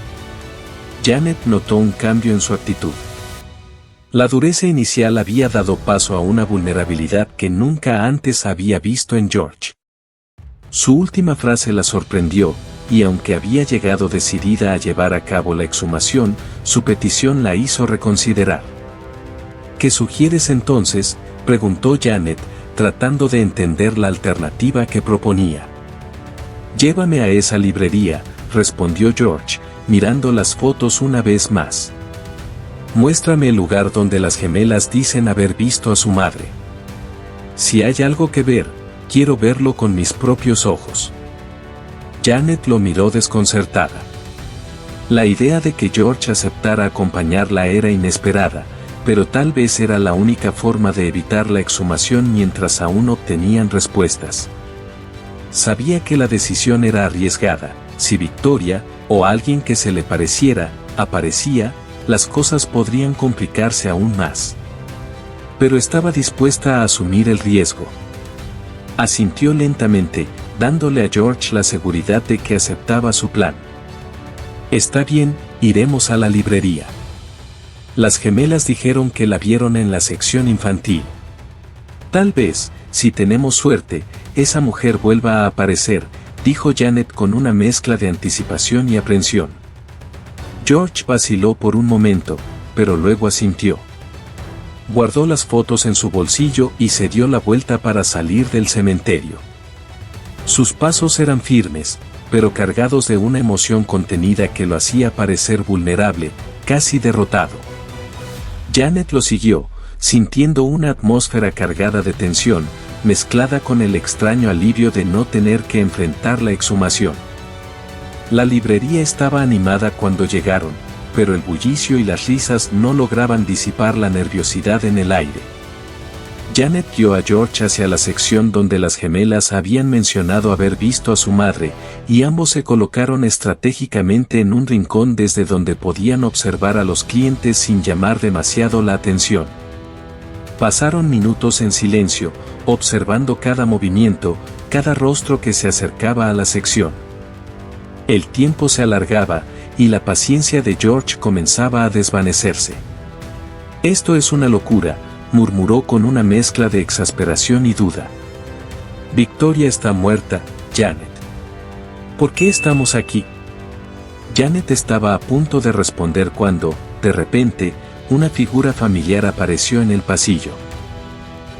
Janet notó un cambio en su actitud. La dureza inicial había dado paso a una vulnerabilidad que nunca antes había visto en George. Su última frase la sorprendió, y aunque había llegado decidida a llevar a cabo la exhumación, su petición la hizo reconsiderar. ¿Qué sugieres entonces?, preguntó Janet, tratando de entender la alternativa que proponía. Llévame a esa librería, respondió George, mirando las fotos una vez más. Muéstrame el lugar donde las gemelas dicen haber visto a su madre. Si hay algo que ver, quiero verlo con mis propios ojos. Janet lo miró desconcertada. La idea de que George aceptara acompañarla era inesperada, pero tal vez era la única forma de evitar la exhumación mientras aún obtenían respuestas. Sabía que la decisión era arriesgada. Si Victoria, o alguien que se le pareciera, aparecía, las cosas podrían complicarse aún más. Pero estaba dispuesta a asumir el riesgo. Asintió lentamente, dándole a George la seguridad de que aceptaba su plan. Está bien, iremos a la librería. Las gemelas dijeron que la vieron en la sección infantil. Tal vez, si tenemos suerte, esa mujer vuelva a aparecer, dijo Janet con una mezcla de anticipación y aprensión. George vaciló por un momento, pero luego asintió. Guardó las fotos en su bolsillo y se dio la vuelta para salir del cementerio. Sus pasos eran firmes, pero cargados de una emoción contenida que lo hacía parecer vulnerable, casi derrotado. Janet lo siguió, sintiendo una atmósfera cargada de tensión, mezclada con el extraño alivio de no tener que enfrentar la exhumación. La librería estaba animada cuando llegaron, pero el bullicio y las risas no lograban disipar la nerviosidad en el aire. Janet guió a George hacia la sección donde las gemelas habían mencionado haber visto a su madre, y ambos se colocaron estratégicamente en un rincón desde donde podían observar a los clientes sin llamar demasiado la atención. Pasaron minutos en silencio, observando cada movimiento, cada rostro que se acercaba a la sección. El tiempo se alargaba, y la paciencia de George comenzaba a desvanecerse. «Esto es una locura», murmuró con una mezcla de exasperación y duda. «Victoria está muerta, Janet. ¿Por qué estamos aquí?» Janet estaba a punto de responder cuando, de repente, una figura familiar apareció en el pasillo.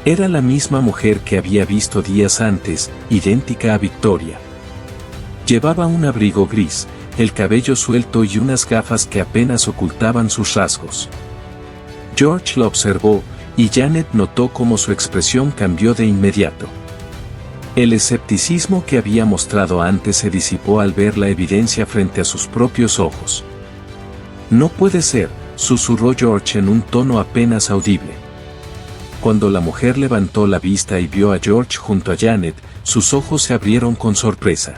Era la misma mujer que había visto días antes, idéntica a Victoria. Llevaba un abrigo gris, el cabello suelto y unas gafas que apenas ocultaban sus rasgos. George la observó, y Janet notó cómo su expresión cambió de inmediato. El escepticismo que había mostrado antes se disipó al ver la evidencia frente a sus propios ojos. «No puede ser», susurró George en un tono apenas audible. Cuando la mujer levantó la vista y vio a George junto a Janet, sus ojos se abrieron con sorpresa.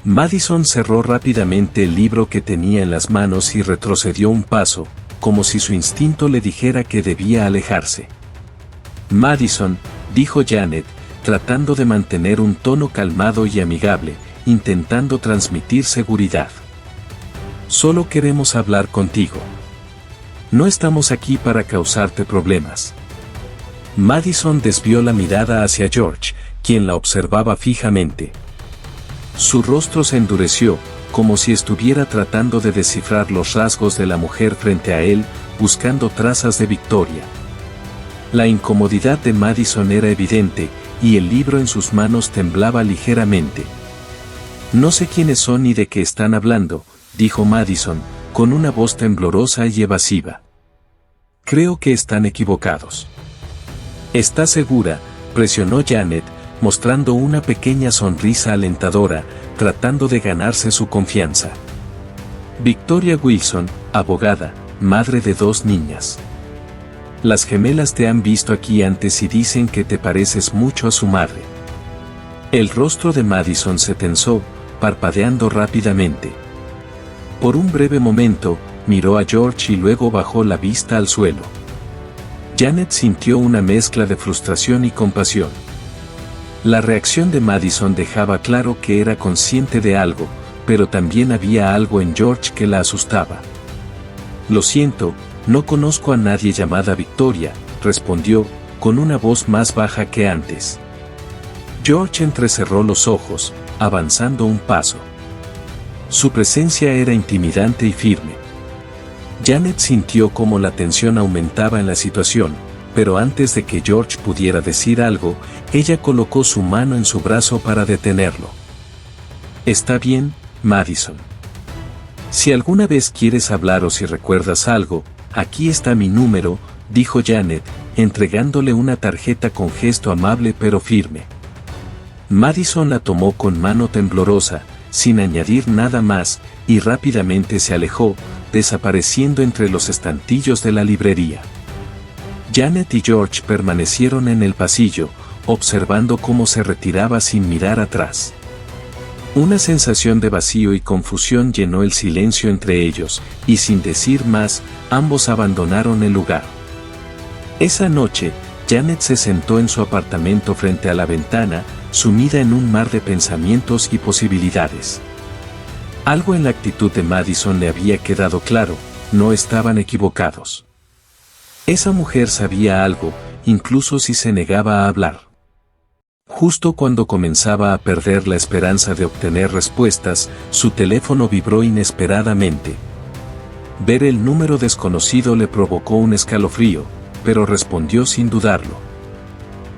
Madison cerró rápidamente el libro que tenía en las manos y retrocedió un paso, como si su instinto le dijera que debía alejarse. «Madison», dijo Janet, tratando de mantener un tono calmado y amigable, intentando transmitir seguridad. «Solo queremos hablar contigo. No estamos aquí para causarte problemas». Madison desvió la mirada hacia George, quien la observaba fijamente. Su rostro se endureció, como si estuviera tratando de descifrar los rasgos de la mujer frente a él, buscando trazas de Victoria. La incomodidad de Madison era evidente, y el libro en sus manos temblaba ligeramente. «No sé quiénes son ni de qué están hablando», dijo Madison, con una voz temblorosa y evasiva. «Creo que están equivocados». «¿Está segura?», presionó Janet, mostrando una pequeña sonrisa alentadora, tratando de ganarse su confianza. «Victoria Wilson, abogada, madre de 2 niñas. Las gemelas te han visto aquí antes y dicen que te pareces mucho a su madre». El rostro de Madison se tensó, parpadeando rápidamente. Por un breve momento, miró a George y luego bajó la vista al suelo. Janet sintió una mezcla de frustración y compasión. La reacción de Madison dejaba claro que era consciente de algo, pero también había algo en George que la asustaba. «Lo siento, no conozco a nadie llamada Victoria», respondió, con una voz más baja que antes. George entrecerró los ojos, avanzando un paso. Su presencia era intimidante y firme. Janet sintió cómo la tensión aumentaba en la situación, pero antes de que George pudiera decir algo, ella colocó su mano en su brazo para detenerlo. «Está bien, Madison. Si alguna vez quieres hablar o si recuerdas algo, aquí está mi número», dijo Janet, entregándole una tarjeta con gesto amable pero firme. Madison la tomó con mano temblorosa, sin añadir nada más, y rápidamente se alejó, desapareciendo entre los estantillos de la librería. Janet y George permanecieron en el pasillo, observando cómo se retiraba sin mirar atrás. Una sensación de vacío y confusión llenó el silencio entre ellos, y sin decir más, ambos abandonaron el lugar. Esa noche, Janet se sentó en su apartamento frente a la ventana, sumida en un mar de pensamientos y posibilidades. Algo en la actitud de Madison le había quedado claro: no estaban equivocados. Esa mujer sabía algo, incluso si se negaba a hablar. Justo cuando comenzaba a perder la esperanza de obtener respuestas, su teléfono vibró inesperadamente. Ver el número desconocido le provocó un escalofrío, pero respondió sin dudarlo.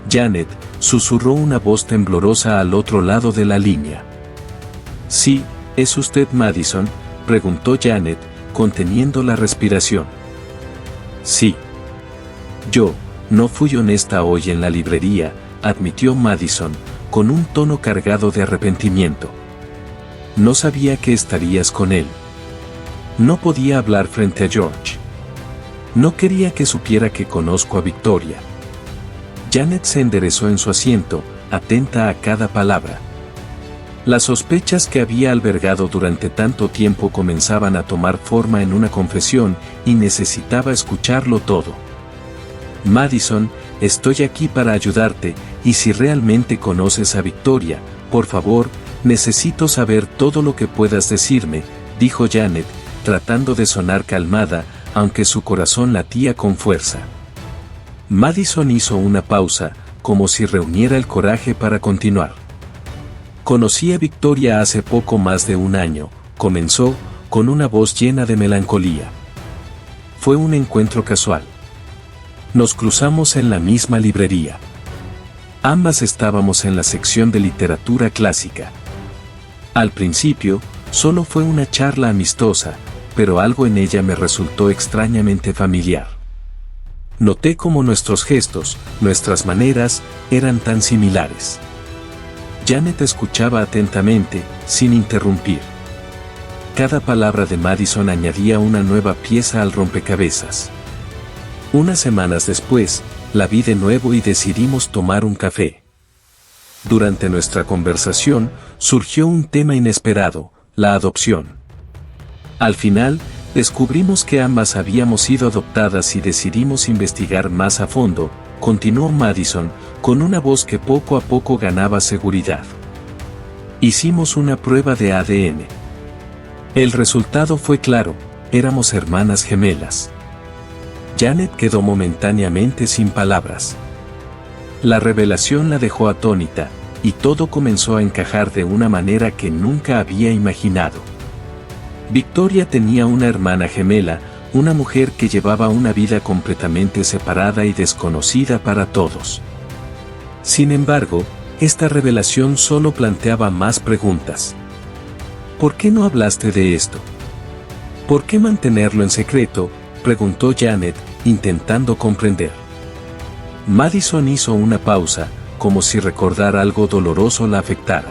«Janet», susurró una voz temblorosa al otro lado de la línea. «Sí, ¿es usted Madison?», preguntó Janet, conteniendo la respiración. «Sí. Yo, no fui honesta hoy en la librería», admitió Madison, con un tono cargado de arrepentimiento. «No sabía que estarías con él. No podía hablar frente a George. No quería que supiera que conozco a Victoria». Janet se enderezó en su asiento, atenta a cada palabra. Las sospechas que había albergado durante tanto tiempo comenzaban a tomar forma en una confesión, y necesitaba escucharlo todo. Madison, estoy aquí para ayudarte, y si realmente conoces a Victoria, por favor, necesito saber todo lo que puedas decirme, dijo Janet, tratando de sonar calmada, aunque su corazón latía con fuerza. Madison hizo una pausa, como si reuniera el coraje para continuar. Conocí a Victoria hace poco más de un año, comenzó, con una voz llena de melancolía. Fue un encuentro casual. Nos cruzamos en la misma librería. Ambas estábamos en la sección de literatura clásica. Al principio, solo fue una charla amistosa, pero algo en ella me resultó extrañamente familiar. Noté cómo nuestros gestos, nuestras maneras, eran tan similares. Janet escuchaba atentamente, sin interrumpir. Cada palabra de Madison añadía una nueva pieza al rompecabezas. Unas semanas después, la vi de nuevo y decidimos tomar un café. Durante nuestra conversación, surgió un tema inesperado, la adopción. Al final, descubrimos que ambas habíamos sido adoptadas y decidimos investigar más a fondo, continuó Madison, con una voz que poco a poco ganaba seguridad. Hicimos una prueba de ADN. El resultado fue claro, éramos hermanas gemelas. Janet quedó momentáneamente sin palabras. La revelación la dejó atónita, y todo comenzó a encajar de una manera que nunca había imaginado. Victoria tenía una hermana gemela, una mujer que llevaba una vida completamente separada y desconocida para todos. Sin embargo, esta revelación solo planteaba más preguntas. ¿Por qué no hablaste de esto? ¿Por qué mantenerlo en secreto?, preguntó Janet, intentando comprender. Madison hizo una pausa, como si recordar algo doloroso la afectara.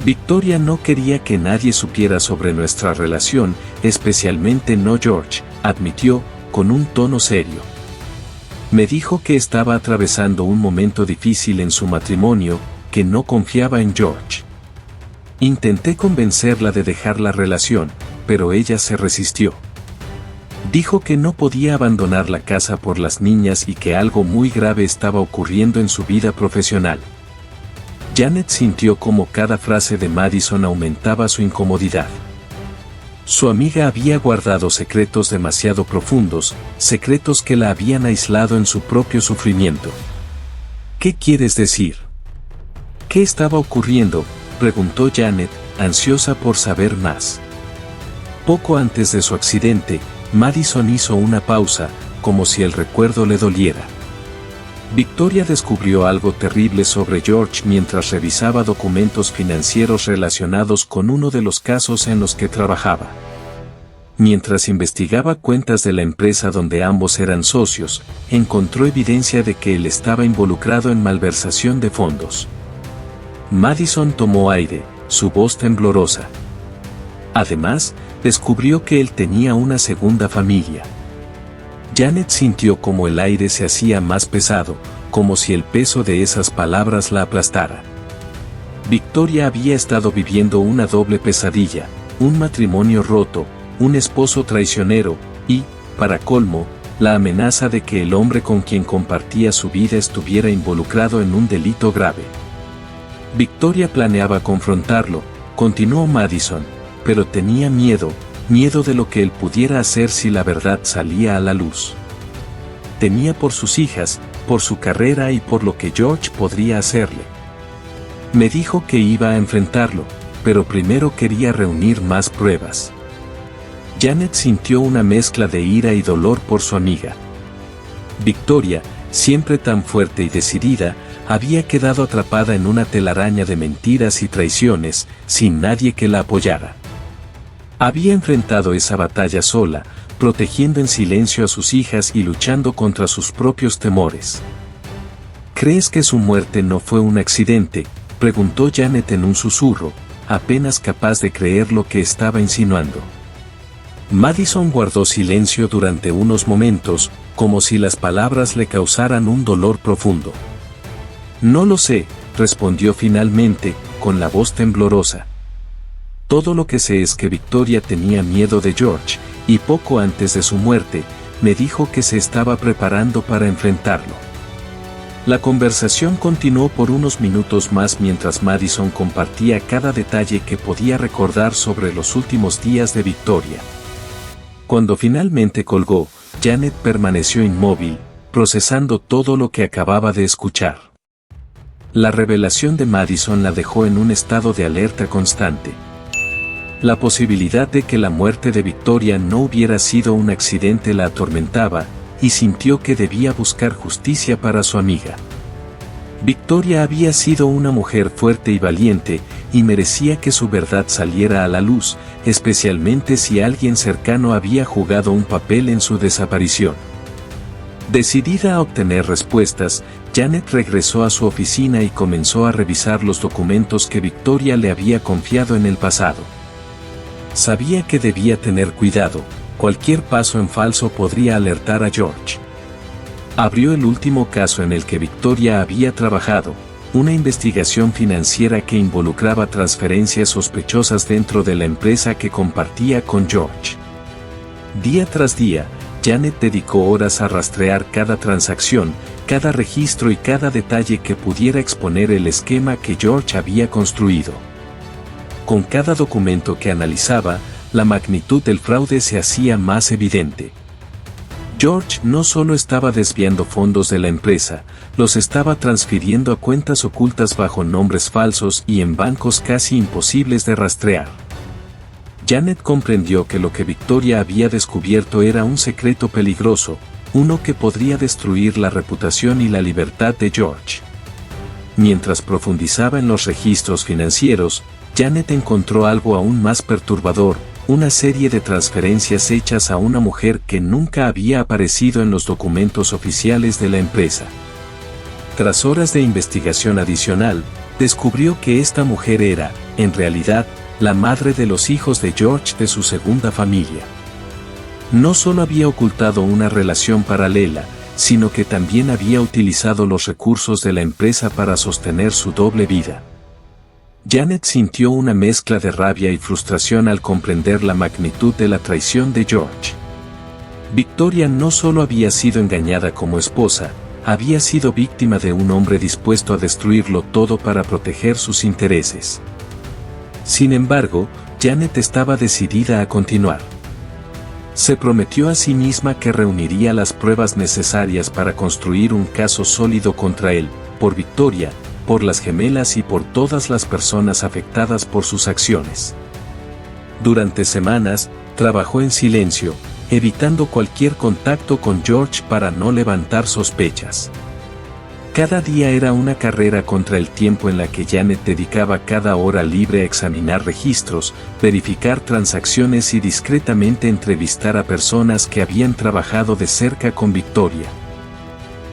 Victoria no quería que nadie supiera sobre nuestra relación, especialmente no George, admitió, con un tono serio. Me dijo que estaba atravesando un momento difícil en su matrimonio, que no confiaba en George. Intenté convencerla de dejar la relación, pero ella se resistió. Dijo que no podía abandonar la casa por las niñas y que algo muy grave estaba ocurriendo en su vida profesional. Janet sintió como cada frase de Madison aumentaba su incomodidad. Su amiga había guardado secretos demasiado profundos, secretos que la habían aislado en su propio sufrimiento. ¿Qué quieres decir? ¿Qué estaba ocurriendo?, preguntó Janet, ansiosa por saber más. Poco antes de su accidente, Madison hizo una pausa, como si el recuerdo le doliera. Victoria descubrió algo terrible sobre George mientras revisaba documentos financieros relacionados con uno de los casos en los que trabajaba. Mientras investigaba cuentas de la empresa donde ambos eran socios, encontró evidencia de que él estaba involucrado en malversación de fondos. Madison tomó aire, su voz temblorosa. Además, descubrió que él tenía una segunda familia. Janet sintió como el aire se hacía más pesado, como si el peso de esas palabras la aplastara. Victoria había estado viviendo una doble pesadilla, un matrimonio roto, un esposo traicionero, y, para colmo, la amenaza de que el hombre con quien compartía su vida estuviera involucrado en un delito grave. Victoria planeaba confrontarlo, continuó Madison, pero tenía miedo de lo que él pudiera hacer si la verdad salía a la luz. Temía por sus hijas, por su carrera y por lo que George podría hacerle. Me dijo que iba a enfrentarlo, pero primero quería reunir más pruebas. Janet sintió una mezcla de ira y dolor por su amiga. Victoria, siempre tan fuerte y decidida, había quedado atrapada en una telaraña de mentiras y traiciones, sin nadie que la apoyara. Había enfrentado esa batalla sola, protegiendo en silencio a sus hijas y luchando contra sus propios temores. ¿Crees que su muerte no fue un accidente?, preguntó Janet en un susurro, apenas capaz de creer lo que estaba insinuando. Madison guardó silencio durante unos momentos, como si las palabras le causaran un dolor profundo. No lo sé, respondió finalmente, con la voz temblorosa. Todo lo que sé es que Victoria tenía miedo de George, y poco antes de su muerte, me dijo que se estaba preparando para enfrentarlo. La conversación continuó por unos minutos más mientras Madison compartía cada detalle que podía recordar sobre los últimos días de Victoria. Cuando finalmente colgó, Janet permaneció inmóvil, procesando todo lo que acababa de escuchar. La revelación de Madison la dejó en un estado de alerta constante. La posibilidad de que la muerte de Victoria no hubiera sido un accidente la atormentaba, y sintió que debía buscar justicia para su amiga. Victoria había sido una mujer fuerte y valiente, y merecía que su verdad saliera a la luz, especialmente si alguien cercano había jugado un papel en su desaparición. Decidida a obtener respuestas, Janet regresó a su oficina y comenzó a revisar los documentos que Victoria le había confiado en el pasado. Sabía que debía tener cuidado, cualquier paso en falso podría alertar a George. Abrió el último caso en el que Victoria había trabajado, una investigación financiera que involucraba transferencias sospechosas dentro de la empresa que compartía con George. Día tras día, Janet dedicó horas a rastrear cada transacción, cada registro y cada detalle que pudiera exponer el esquema que George había construido. Con cada documento que analizaba, la magnitud del fraude se hacía más evidente. George no solo estaba desviando fondos de la empresa, los estaba transfiriendo a cuentas ocultas bajo nombres falsos y en bancos casi imposibles de rastrear. Janet comprendió que lo que Victoria había descubierto era un secreto peligroso, uno que podría destruir la reputación y la libertad de George. Mientras profundizaba en los registros financieros, Janet encontró algo aún más perturbador, una serie de transferencias hechas a una mujer que nunca había aparecido en los documentos oficiales de la empresa. Tras horas de investigación adicional, descubrió que esta mujer era, en realidad, la madre de los hijos de George de su segunda familia. No solo había ocultado una relación paralela, sino que también había utilizado los recursos de la empresa para sostener su doble vida. Janet sintió una mezcla de rabia y frustración al comprender la magnitud de la traición de George. Victoria no solo había sido engañada como esposa, había sido víctima de un hombre dispuesto a destruirlo todo para proteger sus intereses. Sin embargo, Janet estaba decidida a continuar. Se prometió a sí misma que reuniría las pruebas necesarias para construir un caso sólido contra él, por Victoria, por las gemelas y por todas las personas afectadas por sus acciones. Durante semanas, trabajó en silencio, evitando cualquier contacto con George para no levantar sospechas. Cada día era una carrera contra el tiempo en la que Janet dedicaba cada hora libre a examinar registros, verificar transacciones y discretamente entrevistar a personas que habían trabajado de cerca con Victoria.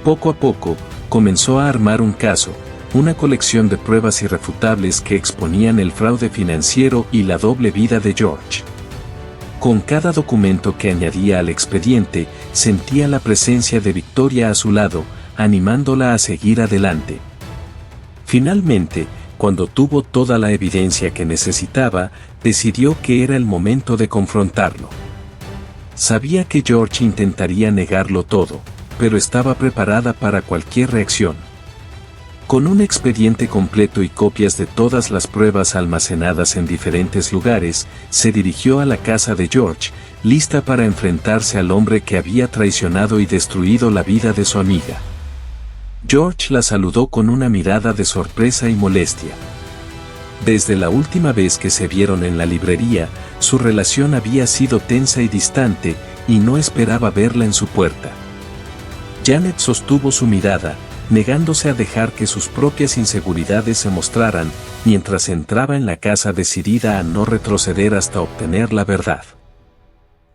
Poco a poco, comenzó a armar un caso, una colección de pruebas irrefutables que exponían el fraude financiero y la doble vida de George. Con cada documento que añadía al expediente, sentía la presencia de Victoria a su lado, animándola a seguir adelante. Finalmente, cuando tuvo toda la evidencia que necesitaba, decidió que era el momento de confrontarlo. Sabía que George intentaría negarlo todo, pero estaba preparada para cualquier reacción. Con un expediente completo y copias de todas las pruebas almacenadas en diferentes lugares, se dirigió a la casa de George, lista para enfrentarse al hombre que había traicionado y destruido la vida de su amiga. George la saludó con una mirada de sorpresa y molestia. Desde la última vez que se vieron en la librería, su relación había sido tensa y distante, y no esperaba verla en su puerta. Janet sostuvo su mirada, negándose a dejar que sus propias inseguridades se mostraran, mientras entraba en la casa decidida a no retroceder hasta obtener la verdad.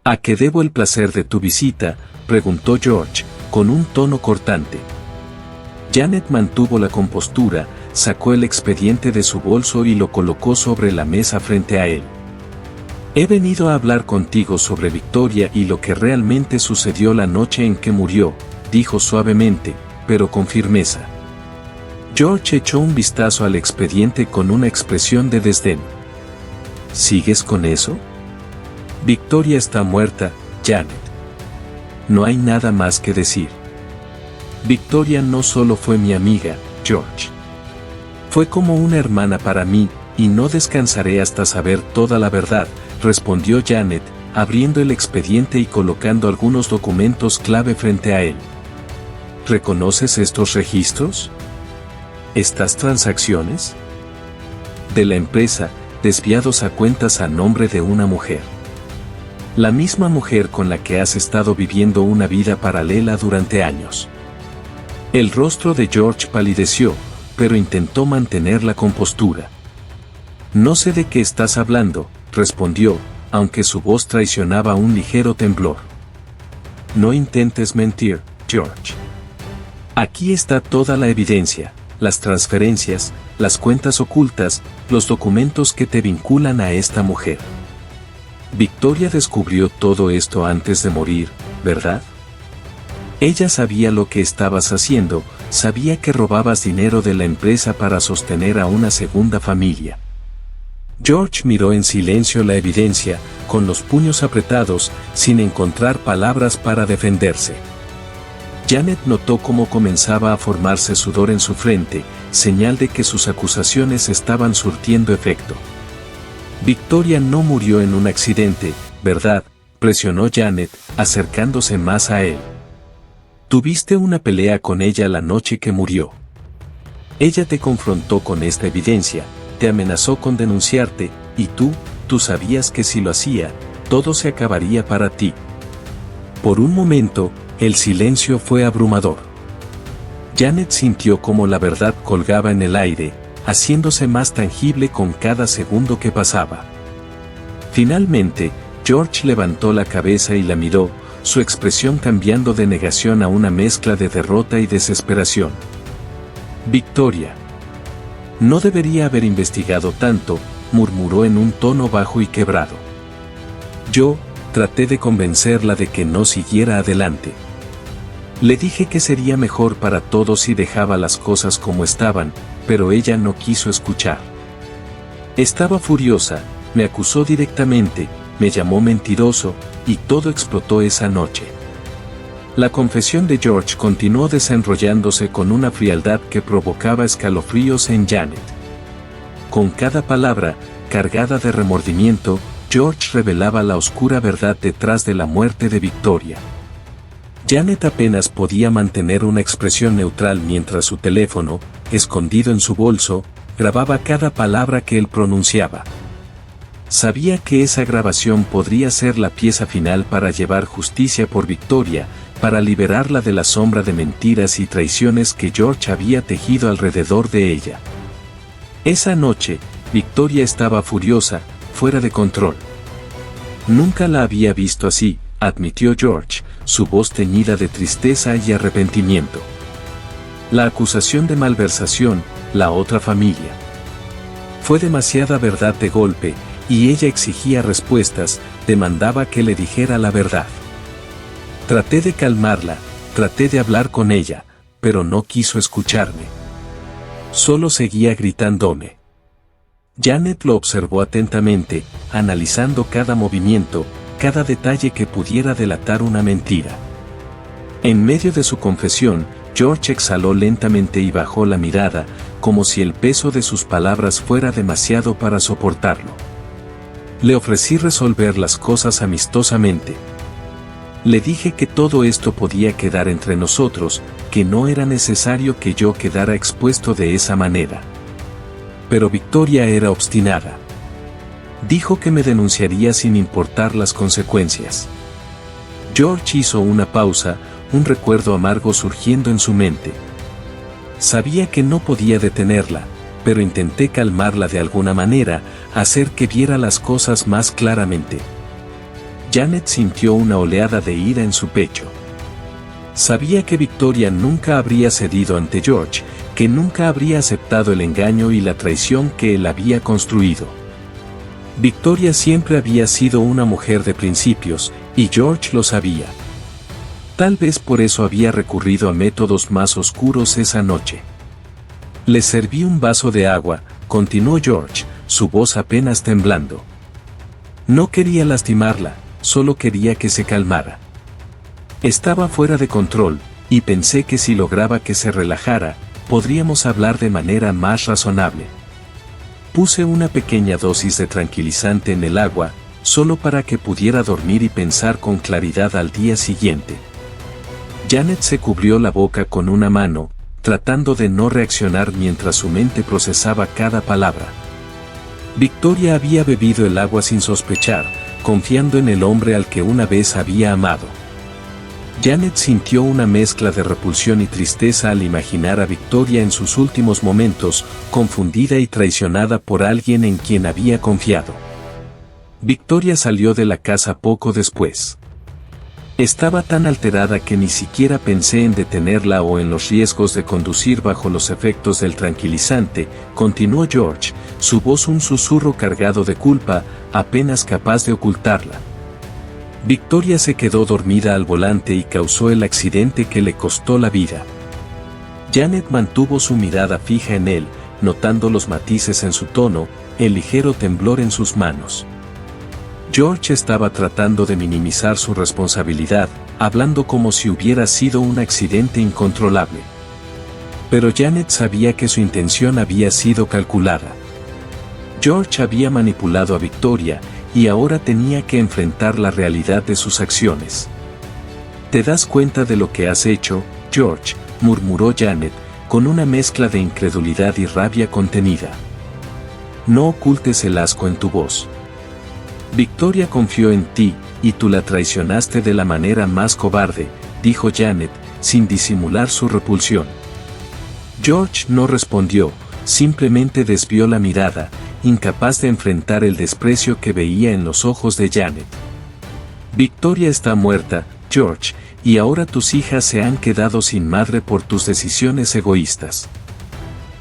¿A qué debo el placer de tu visita?, preguntó George, con un tono cortante. Janet mantuvo la compostura, sacó el expediente de su bolso y lo colocó sobre la mesa frente a él. He venido a hablar contigo sobre Victoria y lo que realmente sucedió la noche en que murió, dijo suavemente, pero con firmeza. George echó un vistazo al expediente con una expresión de desdén. ¿Sigues con eso? Victoria está muerta, Janet. no hay nada más que decir. Victoria no solo fue mi amiga, George. Fue como una hermana para mí, y no descansaré hasta saber toda la verdad, respondió Janet, abriendo el expediente y colocando algunos documentos clave frente a él. ¿Reconoces estos registros? ¿Estas transacciones? De la empresa, desviados a cuentas a nombre de una mujer. La misma mujer con la que has estado viviendo una vida paralela durante años. El rostro de George palideció, pero intentó mantener la compostura. No sé de qué estás hablando, respondió, aunque su voz traicionaba un ligero temblor. No intentes mentir, George. Aquí está toda la evidencia, las transferencias, las cuentas ocultas, los documentos que te vinculan a esta mujer. Victoria descubrió todo esto antes de morir, ¿verdad? Ella sabía lo que estabas haciendo, sabía que robabas dinero de la empresa para sostener a una segunda familia. George miró en silencio la evidencia, con los puños apretados, sin encontrar palabras para defenderse. Janet notó cómo comenzaba a formarse sudor en su frente, señal de que sus acusaciones estaban surtiendo efecto. Victoria no murió en un accidente, ¿verdad?, presionó Janet, acercándose más a él. Tuviste una pelea con ella la noche que murió. Ella te confrontó con esta evidencia, te amenazó con denunciarte, y tú sabías que si lo hacía, todo se acabaría para ti. Por un momento, el silencio fue abrumador. Janet sintió como la verdad colgaba en el aire, haciéndose más tangible con cada segundo que pasaba. Finalmente, George levantó la cabeza y la miró, su expresión cambiando de negación a una mezcla de derrota y desesperación. Victoria. No debería haber investigado tanto, murmuró en un tono bajo y quebrado. Yo traté de convencerla de que no siguiera adelante. Le dije que sería mejor para todos si dejaba las cosas como estaban, pero ella no quiso escuchar. Estaba furiosa, me acusó directamente, me llamó mentiroso, y todo explotó esa noche. La confesión de George continuó desenrollándose con una frialdad que provocaba escalofríos en Janet. Con cada palabra, cargada de remordimiento, George revelaba la oscura verdad detrás de la muerte de Victoria. Janet apenas podía mantener una expresión neutral mientras su teléfono, escondido en su bolso, grababa cada palabra que él pronunciaba. Sabía que esa grabación podría ser la pieza final para llevar justicia por Victoria, para liberarla de la sombra de mentiras y traiciones que George había tejido alrededor de ella. Esa noche, Victoria estaba furiosa, fuera de control. Nunca la había visto así, admitió George, su voz teñida de tristeza y arrepentimiento. La acusación de malversación, la otra familia. Fue demasiada verdad de golpe, y ella exigía respuestas, demandaba que le dijera la verdad. Traté de calmarla, traté de hablar con ella, pero no quiso escucharme. Solo seguía gritándome. Janet lo observó atentamente, analizando cada movimiento, cada detalle que pudiera delatar una mentira. En medio de su confesión, George exhaló lentamente y bajó la mirada, como si el peso de sus palabras fuera demasiado para soportarlo. Le ofrecí resolver las cosas amistosamente. Le dije que todo esto podía quedar entre nosotros, que no era necesario que yo quedara expuesto de esa manera. Pero Victoria era obstinada. Dijo que me denunciaría sin importar las consecuencias. George hizo una pausa, un recuerdo amargo surgiendo en su mente. Sabía que no podía detenerla, pero intenté calmarla de alguna manera, hacer que viera las cosas más claramente. Janet sintió una oleada de ira en su pecho. Sabía que Victoria nunca habría cedido ante George, que nunca habría aceptado el engaño y la traición que él había construido. Victoria siempre había sido una mujer de principios, y George lo sabía. Tal vez por eso había recurrido a métodos más oscuros esa noche. Le serví un vaso de agua, continuó George, su voz apenas temblando. No quería lastimarla, solo quería que se calmara. Estaba fuera de control, y pensé que si lograba que se relajara, podríamos hablar de manera más razonable. Puse una pequeña dosis de tranquilizante en el agua, solo para que pudiera dormir y pensar con claridad al día siguiente. Janet se cubrió la boca con una mano, tratando de no reaccionar mientras su mente procesaba cada palabra. Victoria había bebido el agua sin sospechar, confiando en el hombre al que una vez había amado. Janet sintió una mezcla de repulsión y tristeza al imaginar a Victoria en sus últimos momentos, confundida y traicionada por alguien en quien había confiado. Victoria salió de la casa poco después. Estaba tan alterada que ni siquiera pensé en detenerla o en los riesgos de conducir bajo los efectos del tranquilizante, continuó George, su voz un susurro cargado de culpa, apenas capaz de ocultarla. Victoria se quedó dormida al volante y causó el accidente que le costó la vida. Janet mantuvo su mirada fija en él, notando los matices en su tono, el ligero temblor en sus manos. George estaba tratando de minimizar su responsabilidad, hablando como si hubiera sido un accidente incontrolable. Pero Janet sabía que su intención había sido calculada. George había manipulado a Victoria, y ahora tenía que enfrentar la realidad de sus acciones. ¿Te das cuenta de lo que has hecho, George?, murmuró Janet, con una mezcla de incredulidad y rabia contenida. No ocultes el asco en tu voz. Victoria confió en ti, y tú la traicionaste de la manera más cobarde, dijo Janet, sin disimular su repulsión. George no respondió, simplemente desvió la mirada, incapaz de enfrentar el desprecio que veía en los ojos de Janet. Victoria está muerta, George, y ahora tus hijas se han quedado sin madre por tus decisiones egoístas.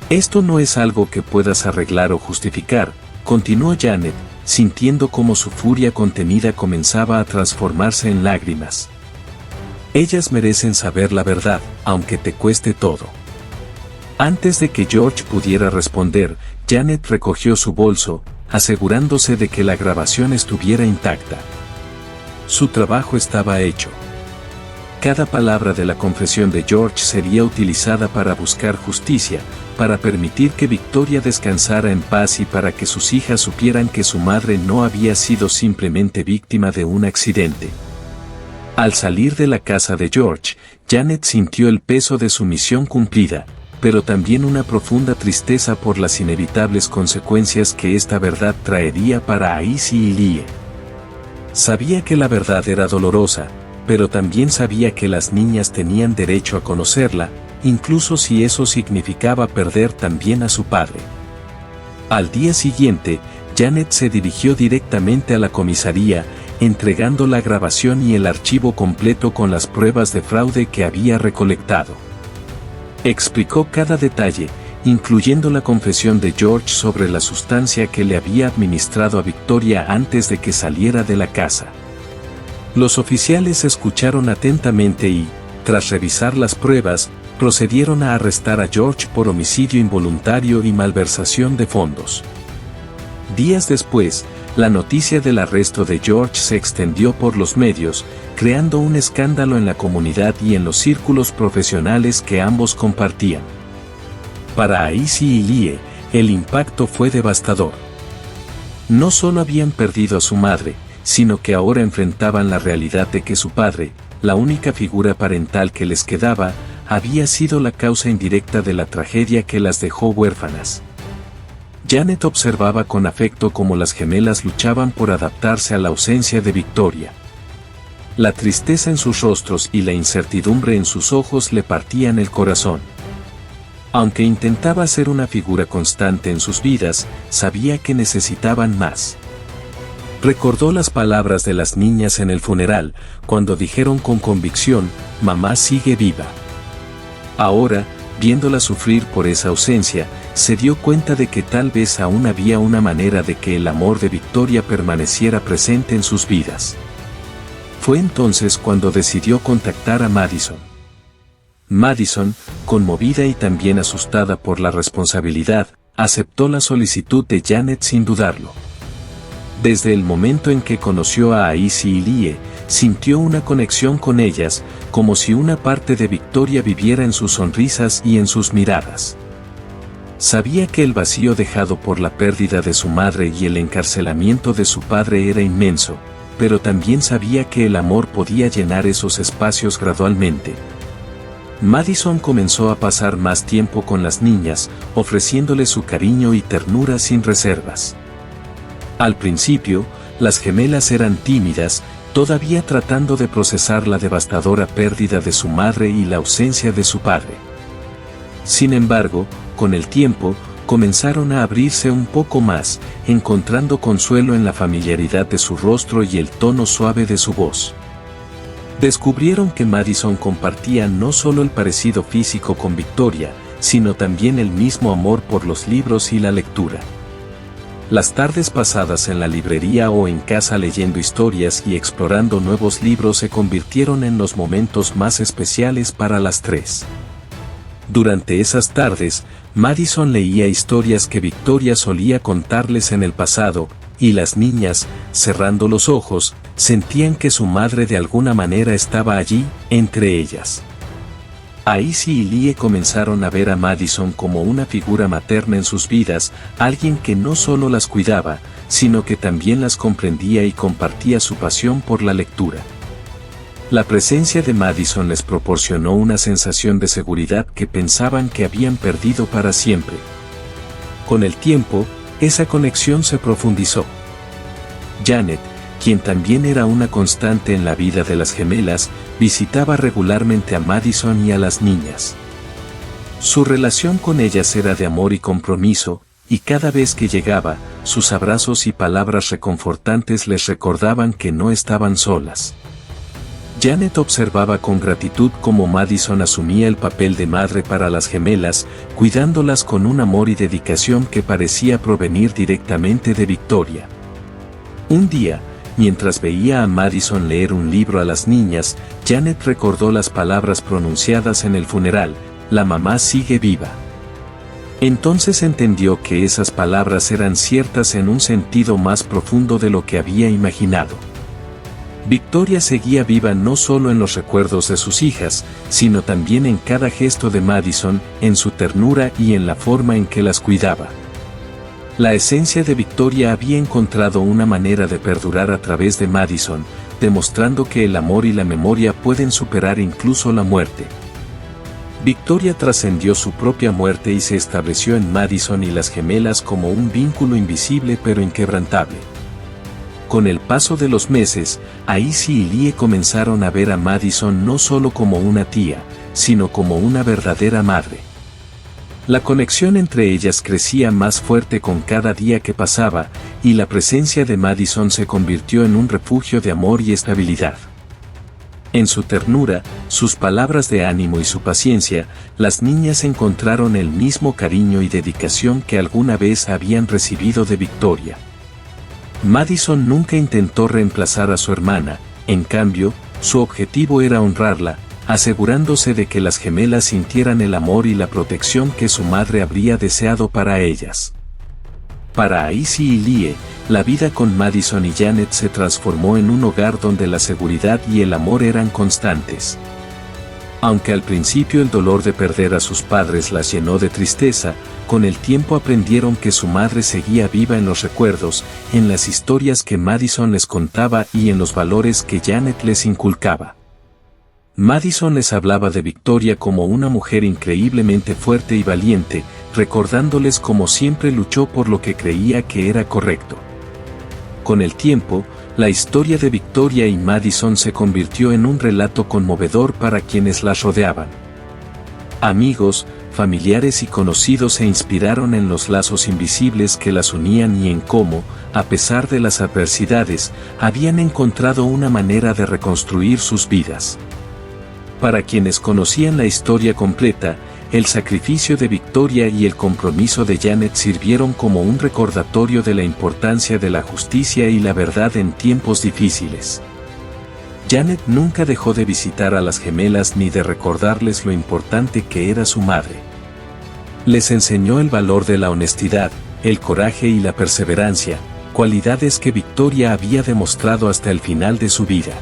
Esto no es algo que puedas arreglar o justificar, continuó Janet, sintiendo cómo su furia contenida comenzaba a transformarse en lágrimas. Ellas merecen saber la verdad, aunque te cueste todo. Antes de que George pudiera responder, Janet recogió su bolso, asegurándose de que la grabación estuviera intacta. Su trabajo estaba hecho. Cada palabra de la confesión de George sería utilizada para buscar justicia, para permitir que Victoria descansara en paz y para que sus hijas supieran que su madre no había sido simplemente víctima de un accidente. Al salir de la casa de George, Janet sintió el peso de su misión cumplida, pero también una profunda tristeza por las inevitables consecuencias que esta verdad traería para Aisy y Lie. Sabía que la verdad era dolorosa, pero también sabía que las niñas tenían derecho a conocerla, incluso si eso significaba perder también a su padre. Al día siguiente, Janet se dirigió directamente a la comisaría, entregando la grabación y el archivo completo con las pruebas de fraude que había recolectado. Explicó cada detalle, incluyendo la confesión de George sobre la sustancia que le había administrado a Victoria antes de que saliera de la casa. Los oficiales escucharon atentamente y, tras revisar las pruebas, procedieron a arrestar a George por homicidio involuntario y malversación de fondos. Días después, la noticia del arresto de George se extendió por los medios, creando un escándalo en la comunidad y en los círculos profesionales que ambos compartían. Para Aisy y Lie, el impacto fue devastador. No solo habían perdido a su madre, sino que ahora enfrentaban la realidad de que su padre, la única figura parental que les quedaba, había sido la causa indirecta de la tragedia que las dejó huérfanas. Janet observaba con afecto cómo las gemelas luchaban por adaptarse a la ausencia de Victoria. La tristeza en sus rostros y la incertidumbre en sus ojos le partían el corazón. Aunque intentaba ser una figura constante en sus vidas, sabía que necesitaban más. Recordó las palabras de las niñas en el funeral, cuando dijeron con convicción, «Mamá sigue viva». Ahora, viéndola sufrir por esa ausencia, se dio cuenta de que tal vez aún había una manera de que el amor de Victoria permaneciera presente en sus vidas. Fue entonces cuando decidió contactar a Madison. Madison, conmovida y también asustada por la responsabilidad, aceptó la solicitud de Janet sin dudarlo. Desde el momento en que conoció a Aisy y Lie, sintió una conexión con ellas, como si una parte de Victoria viviera en sus sonrisas y en sus miradas. Sabía que el vacío dejado por la pérdida de su madre y el encarcelamiento de su padre era inmenso, pero también sabía que el amor podía llenar esos espacios gradualmente. Madison comenzó a pasar más tiempo con las niñas, ofreciéndoles su cariño y ternura sin reservas. Al principio, las gemelas eran tímidas, todavía tratando de procesar la devastadora pérdida de su madre y la ausencia de su padre. Sin embargo, con el tiempo, comenzaron a abrirse un poco más, encontrando consuelo en la familiaridad de su rostro y el tono suave de su voz. Descubrieron que Madison compartía no solo el parecido físico con Victoria, sino también el mismo amor por los libros y la lectura. Las tardes pasadas en la librería o en casa leyendo historias y explorando nuevos libros se convirtieron en los momentos más especiales para las tres. Durante esas tardes, Madison leía historias que Victoria solía contarles en el pasado, y las niñas, cerrando los ojos, sentían que su madre de alguna manera estaba allí, entre ellas. Aisy y Lie comenzaron a ver a Madison como una figura materna en sus vidas, alguien que no solo las cuidaba, sino que también las comprendía y compartía su pasión por la lectura. La presencia de Madison les proporcionó una sensación de seguridad que pensaban que habían perdido para siempre. Con el tiempo, esa conexión se profundizó. Janet, quien también era una constante en la vida de las gemelas, visitaba regularmente a Madison y a las niñas. Su relación con ellas era de amor y compromiso, y cada vez que llegaba, sus abrazos y palabras reconfortantes les recordaban que no estaban solas. Janet observaba con gratitud cómo Madison asumía el papel de madre para las gemelas, cuidándolas con un amor y dedicación que parecía provenir directamente de Victoria. Un día, mientras veía a Madison leer un libro a las niñas, Janet recordó las palabras pronunciadas en el funeral: "La mamá sigue viva". Entonces entendió que esas palabras eran ciertas en un sentido más profundo de lo que había imaginado. Victoria seguía viva no solo en los recuerdos de sus hijas, sino también en cada gesto de Madison, en su ternura y en la forma en que las cuidaba. La esencia de Victoria había encontrado una manera de perdurar a través de Madison, demostrando que el amor y la memoria pueden superar incluso la muerte. Victoria trascendió su propia muerte y se estableció en Madison y las gemelas como un vínculo invisible pero inquebrantable. Con el paso de los meses, Aisy y Lie comenzaron a ver a Madison no solo como una tía, sino como una verdadera madre. La conexión entre ellas crecía más fuerte con cada día que pasaba, y la presencia de Madison se convirtió en un refugio de amor y estabilidad. En su ternura, sus palabras de ánimo y su paciencia, las niñas encontraron el mismo cariño y dedicación que alguna vez habían recibido de Victoria. Madison nunca intentó reemplazar a su hermana, en cambio, su objetivo era honrarla, asegurándose de que las gemelas sintieran el amor y la protección que su madre habría deseado para ellas. Para Aisy y Lie, la vida con Madison y Janet se transformó en un hogar donde la seguridad y el amor eran constantes. Aunque al principio el dolor de perder a sus padres las llenó de tristeza, con el tiempo aprendieron que su madre seguía viva en los recuerdos, en las historias que Madison les contaba y en los valores que Janet les inculcaba. Madison les hablaba de Victoria como una mujer increíblemente fuerte y valiente, recordándoles cómo siempre luchó por lo que creía que era correcto. Con el tiempo, la historia de Victoria y Madison se convirtió en un relato conmovedor para quienes las rodeaban. Amigos, familiares y conocidos se inspiraron en los lazos invisibles que las unían y en cómo, a pesar de las adversidades, habían encontrado una manera de reconstruir sus vidas. Para quienes conocían la historia completa, el sacrificio de Victoria y el compromiso de Janet sirvieron como un recordatorio de la importancia de la justicia y la verdad en tiempos difíciles. Janet nunca dejó de visitar a las gemelas ni de recordarles lo importante que era su madre. Les enseñó el valor de la honestidad, el coraje y la perseverancia, cualidades que Victoria había demostrado hasta el final de su vida.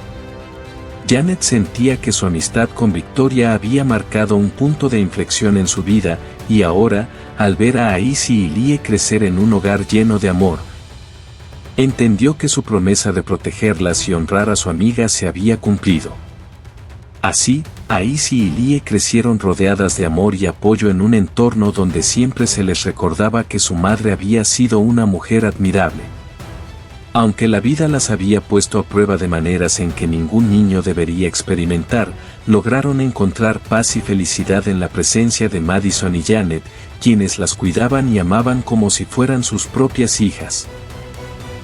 Janet sentía que su amistad con Victoria había marcado un punto de inflexión en su vida, y ahora, al ver a Aisy y Lie crecer en un hogar lleno de amor, entendió que su promesa de protegerlas y honrar a su amiga se había cumplido. Así, Aisy y Lie crecieron rodeadas de amor y apoyo en un entorno donde siempre se les recordaba que su madre había sido una mujer admirable. Aunque la vida las había puesto a prueba de maneras en que ningún niño debería experimentar, lograron encontrar paz y felicidad en la presencia de Madison y Janet, quienes las cuidaban y amaban como si fueran sus propias hijas.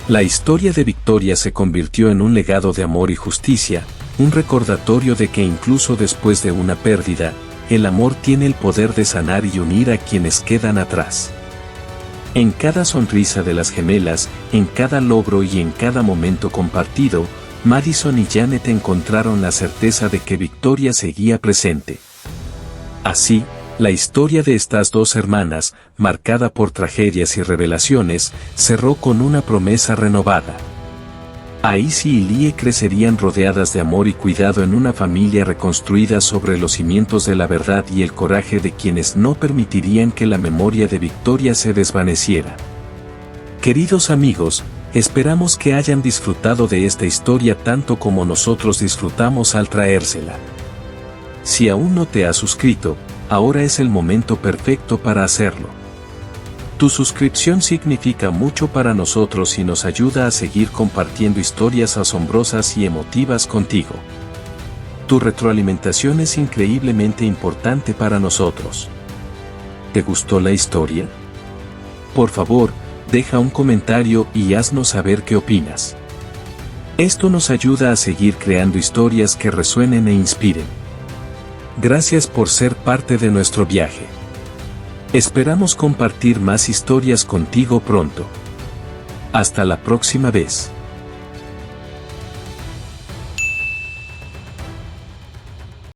La historia de Victoria se convirtió en un legado de amor y justicia, un recordatorio de que incluso después de una pérdida, el amor tiene el poder de sanar y unir a quienes quedan atrás. En cada sonrisa de las gemelas, en cada logro y en cada momento compartido, Madison y Janet encontraron la certeza de que Victoria seguía presente. Así, la historia de estas dos hermanas, marcada por tragedias y revelaciones, cerró con una promesa renovada. Aisy y Lie crecerían rodeadas de amor y cuidado en una familia reconstruida sobre los cimientos de la verdad y el coraje de quienes no permitirían que la memoria de Victoria se desvaneciera. Queridos amigos, esperamos que hayan disfrutado de esta historia tanto como nosotros disfrutamos al traérsela. Si aún no te has suscrito, ahora es el momento perfecto para hacerlo. Tu suscripción significa mucho para nosotros y nos ayuda a seguir compartiendo historias asombrosas y emotivas contigo. Tu retroalimentación es increíblemente importante para nosotros. ¿Te gustó la historia? Por favor, deja un comentario y haznos saber qué opinas. Esto nos ayuda a seguir creando historias que resuenen e inspiren. Gracias por ser parte de nuestro viaje. Esperamos compartir más historias contigo pronto. Hasta la próxima vez.